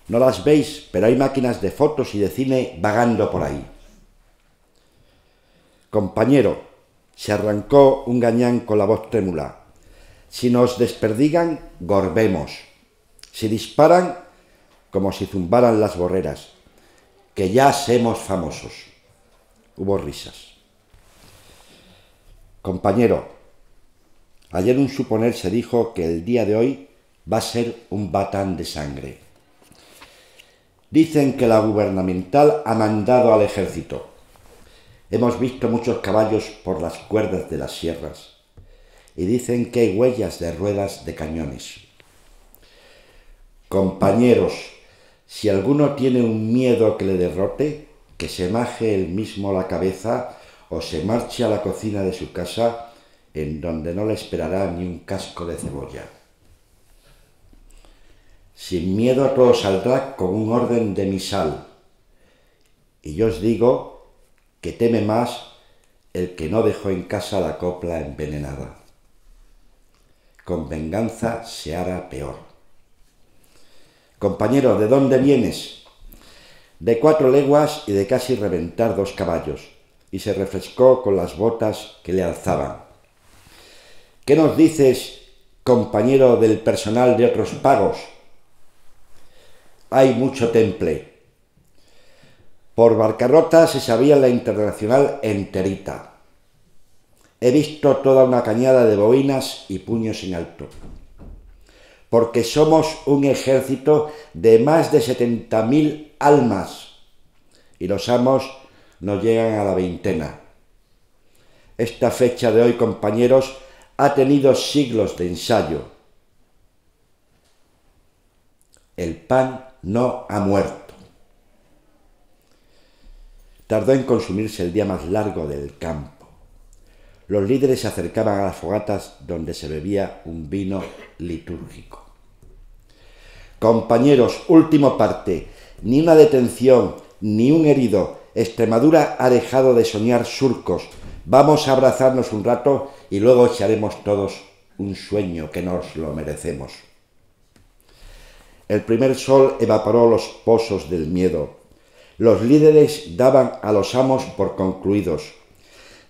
No las veis, pero hay máquinas de fotos y de cine vagando por ahí. Compañero, se arrancó un gañán con la voz trémula. Si nos desperdigan, gorbemos. Si disparan, como si zumbaran las borreras, que ya semos famosos. Hubo risas. Compañero, ayer un suponer se dijo que el día de hoy va a ser un batán de sangre. Dicen que la gubernamental ha mandado al ejército. Hemos visto muchos caballos por las cuerdas de las sierras y dicen que hay huellas de ruedas de cañones. Compañeros, si alguno tiene un miedo que le derrote, que se maje él mismo la cabeza o se marche a la cocina de su casa, en donde no le esperará ni un casco de cebolla. Sin miedo todo saldrá con un orden de misal. Y yo os digo que teme más el que no dejó en casa la copla envenenada. Con venganza se hará peor. Compañero, ¿de dónde vienes? De 4 leguas y de casi reventar 2 caballos, y se refrescó con las botas que le alzaban. ¿Qué nos dices, compañero del personal de otros pagos? Hay mucho temple. Por Barcarrota se sabía la Internacional enterita. He visto toda una cañada de boinas y puños en alto. Porque somos un ejército de más de 70.000 almas y los amos no llegan a la 20. Esta fecha de hoy, compañeros, ha tenido siglos de ensayo. El pan no ha muerto. Tardó en consumirse el día más largo del campo. Los líderes se acercaban a las fogatas donde se bebía un vino litúrgico. Compañeros, último parte. Ni una detención, ni un herido. Extremadura ha dejado de soñar surcos. Vamos a abrazarnos un rato y luego echaremos todos un sueño, que nos lo merecemos. El primer sol evaporó los pozos del miedo. Los líderes daban a los amos por concluidos.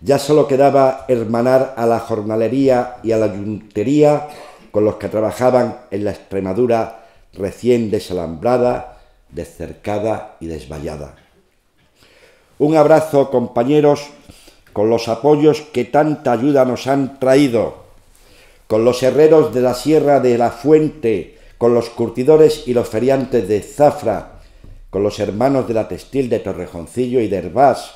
Ya solo quedaba hermanar a la jornalería y a la yuntería con los que trabajaban en la Extremadura recién desalambrada, descercada y desvallada. Un abrazo, compañeros, con los apoyos que tanta ayuda nos han traído, con los herreros de la Sierra de la Fuente, con los curtidores y los feriantes de Zafra, con los hermanos de la Textil de Torrejoncillo y de Hervás,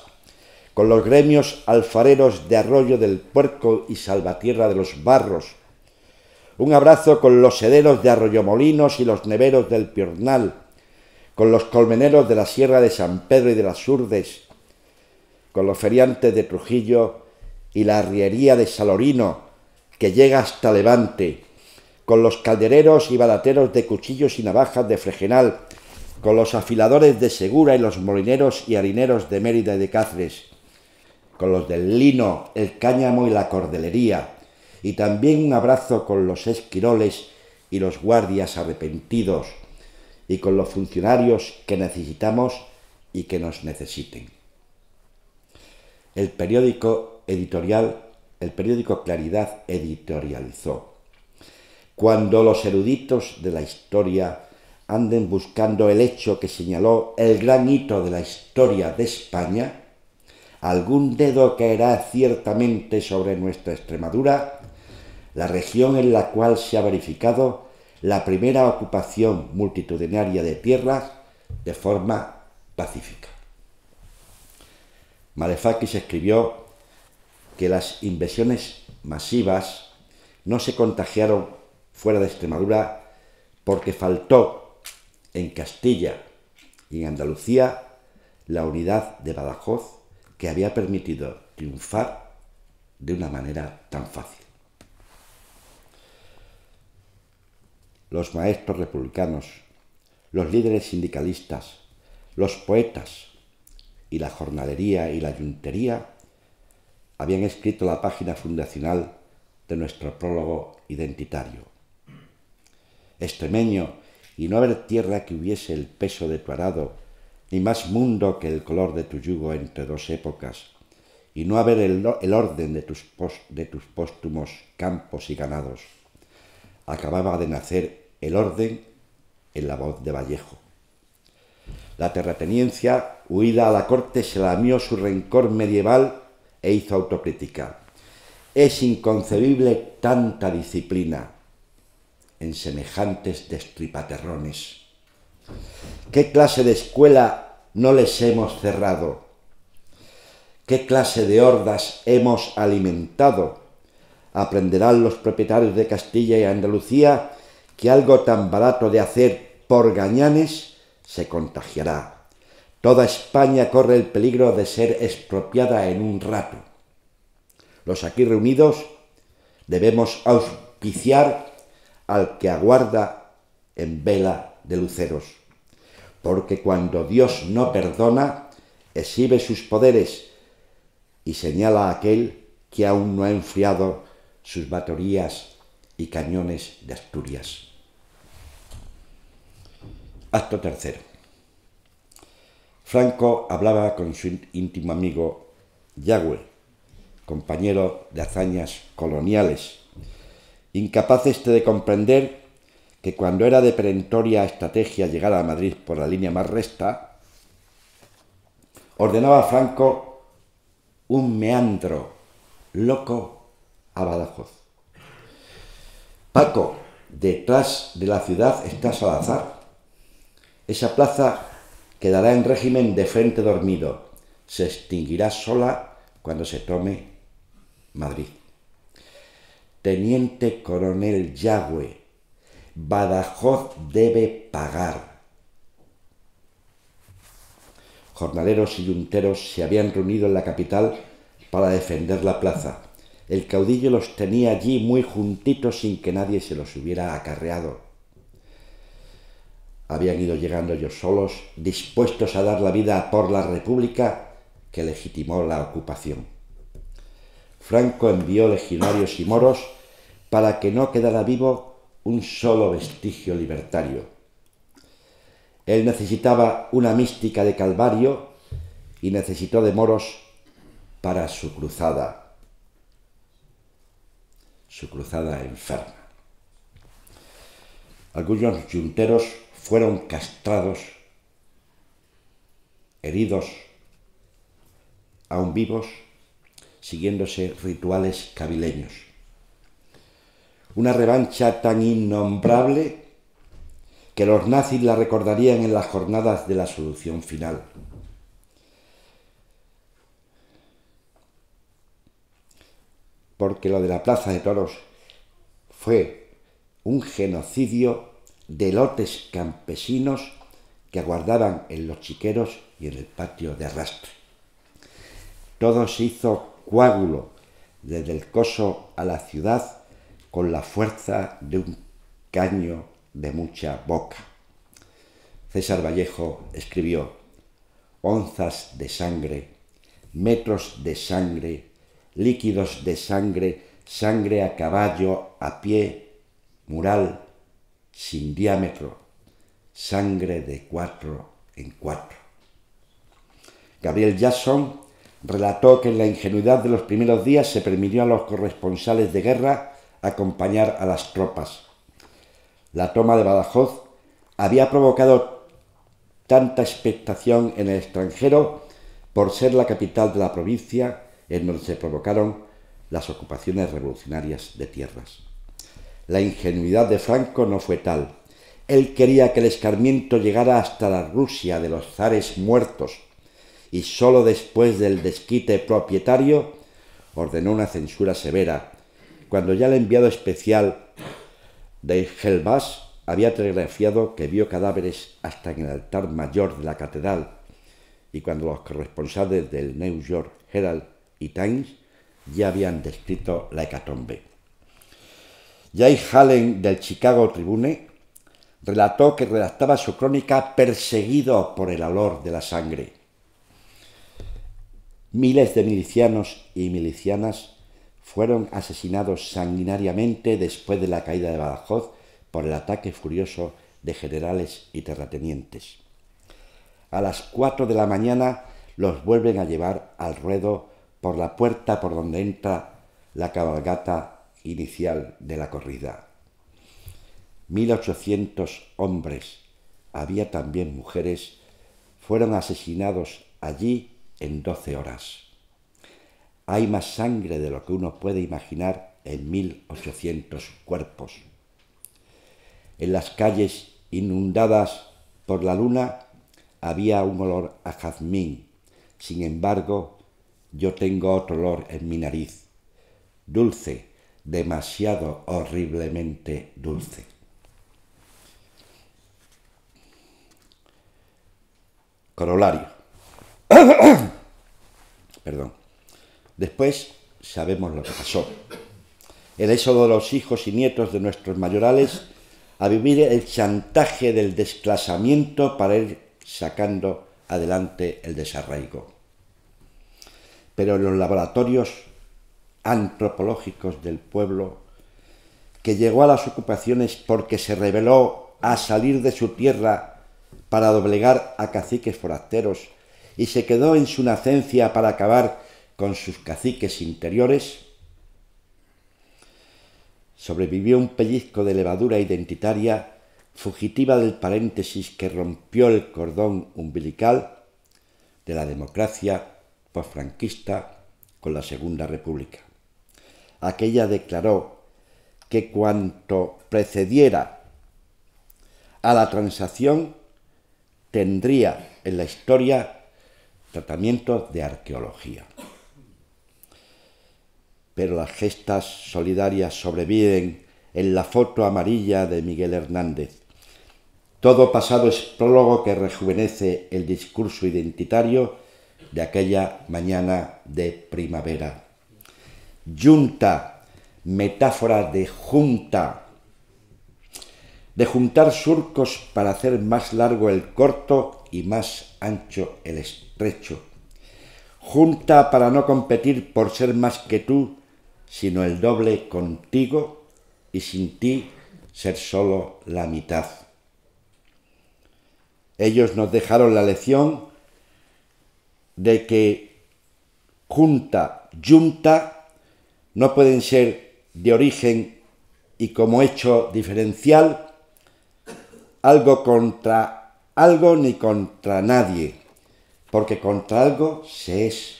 con los gremios alfareros de Arroyo del Puerco y Salvatierra de los Barros. Un abrazo con los sederos de Arroyomolinos y los neveros del Piornal, con los colmeneros de la Sierra de San Pedro y de las Urdes, con los feriantes de Trujillo y la arriería de Salorino, que llega hasta Levante, con los caldereros y balateros de cuchillos y navajas de Fregenal, con los afiladores de Segura y los molineros y harineros de Mérida y de Cáceres, con los del lino, el cáñamo y la cordelería, y también un abrazo con los esquiroles y los guardias arrepentidos, y con los funcionarios que necesitamos y que nos necesiten. El periódico Claridad editorializó: cuando los eruditos de la historia anden buscando el hecho que señaló el gran hito de la historia de España, algún dedo caerá ciertamente sobre nuestra Extremadura, la región en la cual se ha verificado la primera ocupación multitudinaria de tierras de forma pacífica. Malefakis escribió que las invasiones masivas no se contagiaron fuera de Extremadura porque faltó en Castilla y en Andalucía la unidad de Badajoz que había permitido triunfar de una manera tan fácil. los maestros republicanos, los líderes sindicalistas, los poetas y la jornalería y la yuntería habían escrito la página fundacional de nuestro prólogo identitario. Extremeño, y no haber tierra que hubiese el peso de tu arado, ni más mundo que el color de tu yugo entre dos épocas, y no haber el orden de tus póstumos campos y ganados. Acababa de nacer el orden en la voz de Vallejo. La terrateniencia, huida a la corte, se lamió su rencor medieval e hizo autocrítica. Es inconcebible tanta disciplina en semejantes destripaterrones. ¿Qué clase de escuela no les hemos cerrado? ¿Qué clase de hordas hemos alimentado? Aprenderán los propietarios de Castilla y Andalucía que algo tan barato de hacer por gañanes se contagiará. Toda España corre el peligro de ser expropiada en un rato. Los aquí reunidos debemos auspiciar al que aguarda en vela de luceros, porque cuando Dios no perdona, exhibe sus poderes y señala a aquel que aún no ha enfriado sus baterías y cañones de Asturias. Acto tercero. Franco hablaba con su íntimo amigo Yagüe, compañero de hazañas coloniales, incapaz de comprender que cuando era de perentoria estrategia llegar a Madrid por la línea más recta, ordenaba a Franco un meandro loco a Badajoz. Paco, detrás de la ciudad está Salazar. Esa plaza quedará en régimen de frente dormido. Se extinguirá sola cuando se tome Madrid. Teniente coronel Yagüe, Badajoz debe pagar. Jornaleros y yunteros se habían reunido en la capital para defender la plaza. El caudillo los tenía allí muy juntitos sin que nadie se los hubiera acarreado. Habían ido llegando ellos solos, dispuestos a dar la vida por la república que legitimó la ocupación. Franco envió legionarios y moros para que no quedara vivo un solo vestigio libertario. Él necesitaba una mística de Calvario y necesitó de moros para su cruzada enferma. Algunos yunteros fueron castrados, heridos, aún vivos, siguiéndose rituales cabileños. Una revancha tan innombrable que los nazis la recordarían en las jornadas de la solución final. Porque lo de la Plaza de Toros fue un genocidio de lotes campesinos que aguardaban en los chiqueros y en el patio de arrastre. Todo se hizo coágulo desde el Coso a la ciudad con la fuerza de un caño de mucha boca. César Vallejo escribió: onzas de sangre, metros de sangre, líquidos de sangre, sangre a caballo, a pie, mural, sin diámetro, sangre de 4 en 4. Gabriel Jackson relató que en la ingenuidad de los primeros días se permitió a los corresponsales de guerra acompañar a las tropas. La toma de Badajoz había provocado tanta expectación en el extranjero por ser la capital de la provincia en donde se provocaron las ocupaciones revolucionarias de tierras. La ingenuidad de Franco no fue tal. Él quería que el escarmiento llegara hasta la Rusia de los zares muertos y sólo después del desquite propietario ordenó una censura severa, cuando ya el enviado especial de Helbas había telegrafiado que vio cadáveres hasta en el altar mayor de la catedral, y cuando los corresponsales del New York Herald y Times ya habían descrito la hecatombe. Jay Hallen del Chicago Tribune relató que redactaba su crónica perseguido por el olor de la sangre. Miles de milicianos y milicianas fueron asesinados sanguinariamente después de la caída de Badajoz por el ataque furioso de generales y terratenientes. A las 4 de la mañana los vuelven a llevar al ruedo por la puerta por donde entra la cabalgata inicial de la corrida. 1.800 hombres, había también mujeres, fueron asesinados allí en 12 horas. Hay más sangre de lo que uno puede imaginar en 1.800 cuerpos. En las calles inundadas por la luna había un olor a jazmín. Sin embargo, yo tengo otro olor en mi nariz, dulce, demasiado horriblemente dulce. Corolario. Perdón. Después sabemos lo que pasó. El éxodo de los hijos y nietos de nuestros mayorales a vivir el chantaje del desclasamiento para ir sacando adelante el desarraigo. Pero en los laboratorios antropológicos del pueblo, que llegó a las ocupaciones porque se rebeló a salir de su tierra para doblegar a caciques forasteros y se quedó en su nacencia para acabar con sus caciques interiores, sobrevivió un pellizco de levadura identitaria fugitiva del paréntesis que rompió el cordón umbilical de la democracia posfranquista con la Segunda República. Aquella declaró que cuanto precediera a la transacción tendría en la historia tratamiento de arqueología. Pero las gestas solidarias sobreviven en la foto amarilla de Miguel Hernández. Todo pasado es prólogo que rejuvenece el discurso identitario de aquella mañana de primavera. Yunta, metáfora de junta, de juntar surcos para hacer más largo el corto y más ancho el estrecho. Junta para no competir por ser más que tú, sino el doble contigo y sin ti ser solo la mitad. Ellos nos dejaron la lección de que junta, yunta, no pueden ser de origen y como hecho diferencial algo contra algo ni contra nadie, porque contra algo se es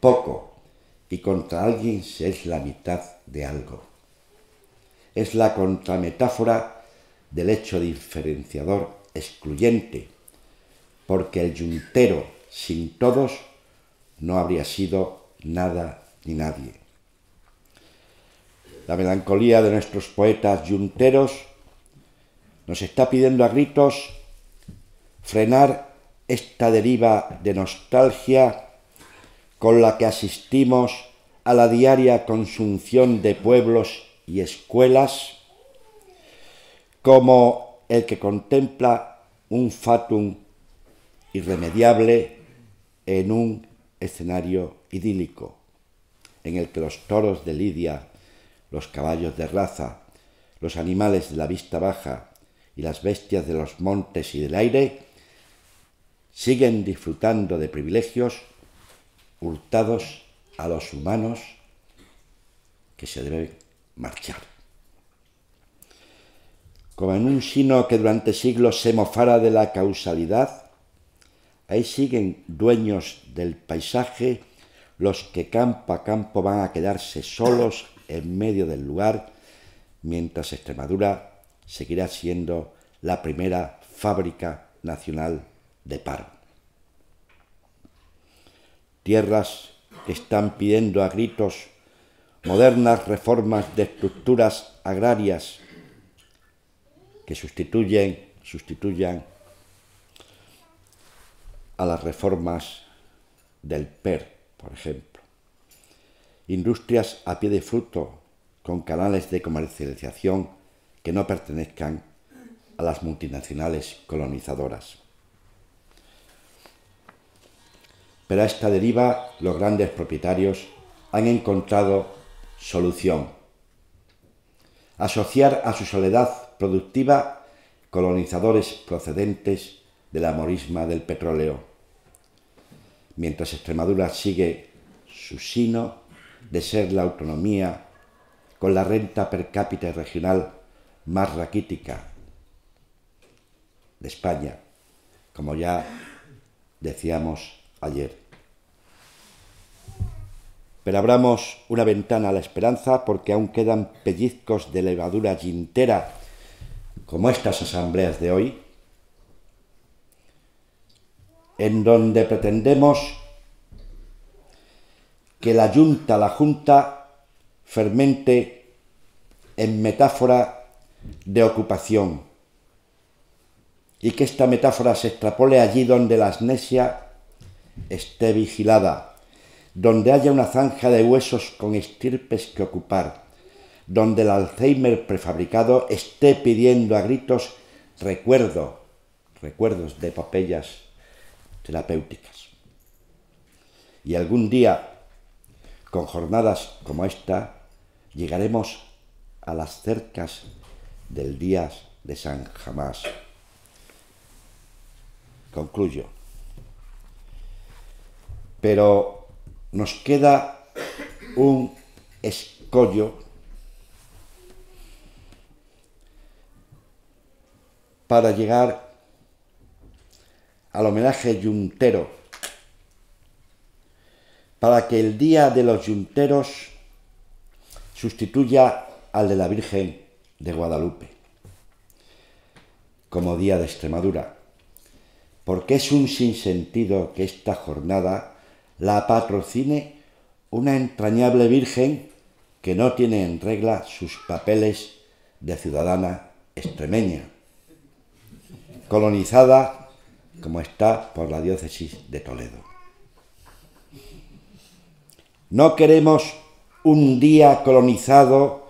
poco y contra alguien se es la mitad de algo. Es la contrametáfora del hecho diferenciador excluyente, porque el yuntero sin todos no habría sido nada ni nadie. La melancolía de nuestros poetas yunteros nos está pidiendo a gritos frenar esta deriva de nostalgia con la que asistimos a la diaria consunción de pueblos y escuelas, como el que contempla un fatum irremediable en un escenario idílico, en el que los toros de lidia, los caballos de raza, los animales de la vista baja y las bestias de los montes y del aire siguen disfrutando de privilegios hurtados a los humanos que se deben marchar. Como en un sino que durante siglos se mofara de la causalidad, ahí siguen dueños del paisaje los que campo a campo van a quedarse solos en medio del lugar, mientras Extremadura seguirá siendo la primera fábrica nacional de paro. Tierras que están pidiendo a gritos modernas reformas de estructuras agrarias que sustituyan a las reformas del PER, por ejemplo. Industrias a pie de fruto con canales de comercialización que no pertenezcan a las multinacionales colonizadoras. Pero a esta deriva los grandes propietarios han encontrado solución: asociar a su soledad productiva colonizadores procedentes de la morisma del petróleo, mientras Extremadura sigue su sino de ser la autonomía con la renta per cápita regional más raquítica de España, como ya decíamos ayer. Pero abramos una ventana a la esperanza, porque aún quedan pellizcos de levadura yintera, como estas asambleas de hoy, en donde pretendemos que la Junta fermente en metáfora de ocupación, y que esta metáfora se extrapole allí donde la amnesia esté vigilada, donde haya una zanja de huesos con estirpes que ocupar, donde el Alzheimer prefabricado esté pidiendo a gritos recuerdos de epopeyas terapéuticas. Y algún día, con jornadas como esta, llegaremos a las cercas del día de San Jamás. Concluyo. Pero nos queda un escollo para llegar al homenaje yuntero, para que el Día de los Yunteros sustituya al de la Virgen de Guadalupe como Día de Extremadura, porque es un sinsentido que esta jornada la patrocine una entrañable virgen que no tiene en regla sus papeles de ciudadana extremeña, colonizada como está por la diócesis de Toledo. No queremos un día colonizado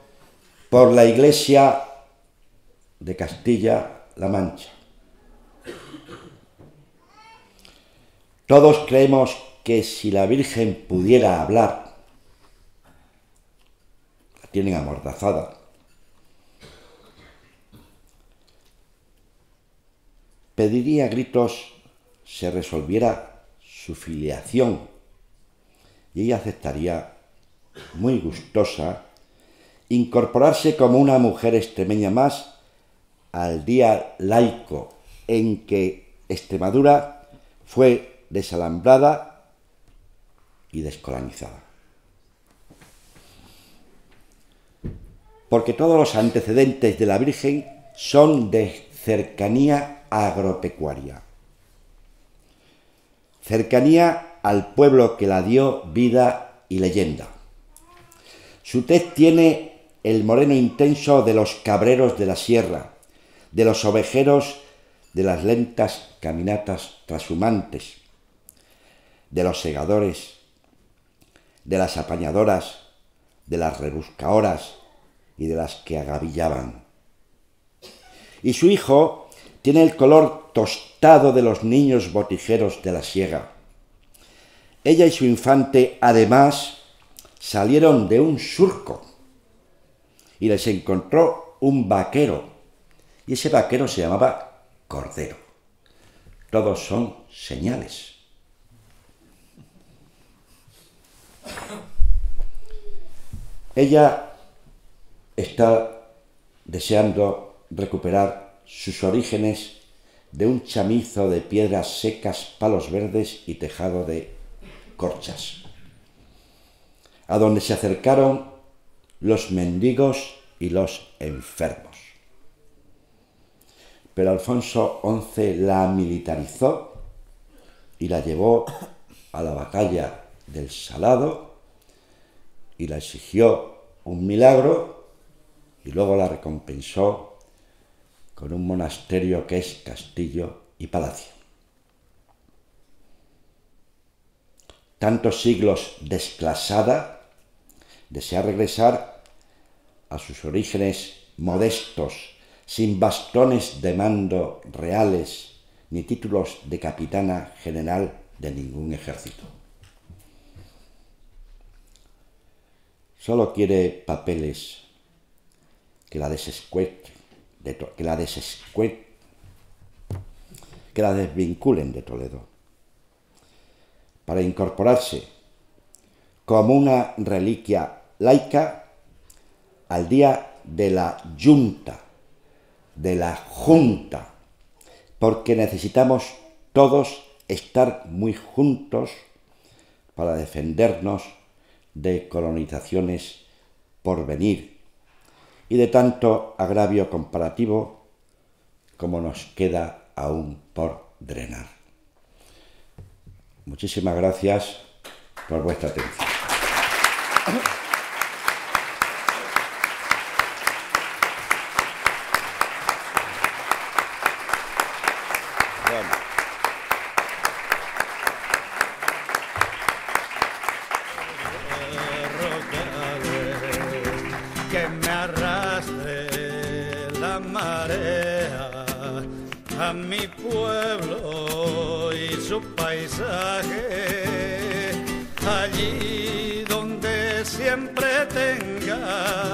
por la Iglesia de Castilla-La Mancha. Todos creemos que si la Virgen pudiera hablar, la tienen amordazada, pediría a gritos se resolviera su filiación, y ella aceptaría, muy gustosa, incorporarse como una mujer extremeña más al día laico en que Extremadura fue desalambrada y descolonizada. Porque todos los antecedentes de la Virgen son de cercanía agropecuaria, cercanía al pueblo que la dio vida y leyenda. Su tez tiene el moreno intenso de los cabreros de la sierra, de los ovejeros de las lentas caminatas trashumantes, de los segadores, de las apañadoras, de las rebuscadoras y de las que agavillaban. Y su hijo tiene el color tostado de los niños botijeros de la siega. Ella y su infante, además, salieron de un surco y les encontró un vaquero, y ese vaquero se llamaba Cordero. Todos son señales. Ella está deseando recuperar sus orígenes de un chamizo de piedras secas, palos verdes y tejado de corchas, a donde se acercaron los mendigos y los enfermos. Pero Alfonso XI la militarizó y la llevó a la batalla del Salado y la exigió un milagro y luego la recompensó con un monasterio que es castillo y palacio. Tantos siglos desclasada, desea regresar a sus orígenes modestos, sin bastones de mando reales ni títulos de capitana general de ningún ejército. Solo quiere papeles que la desvinculen de Toledo, para incorporarse como una reliquia laica al día de la Junta, porque necesitamos todos estar muy juntos para defendernos de colonizaciones por venir y de tanto agravio comparativo como nos queda aún por drenar. Muchísimas gracias por vuestra atención. Que me arrastre la marea a mi pueblo y su paisaje, allí donde siempre tenga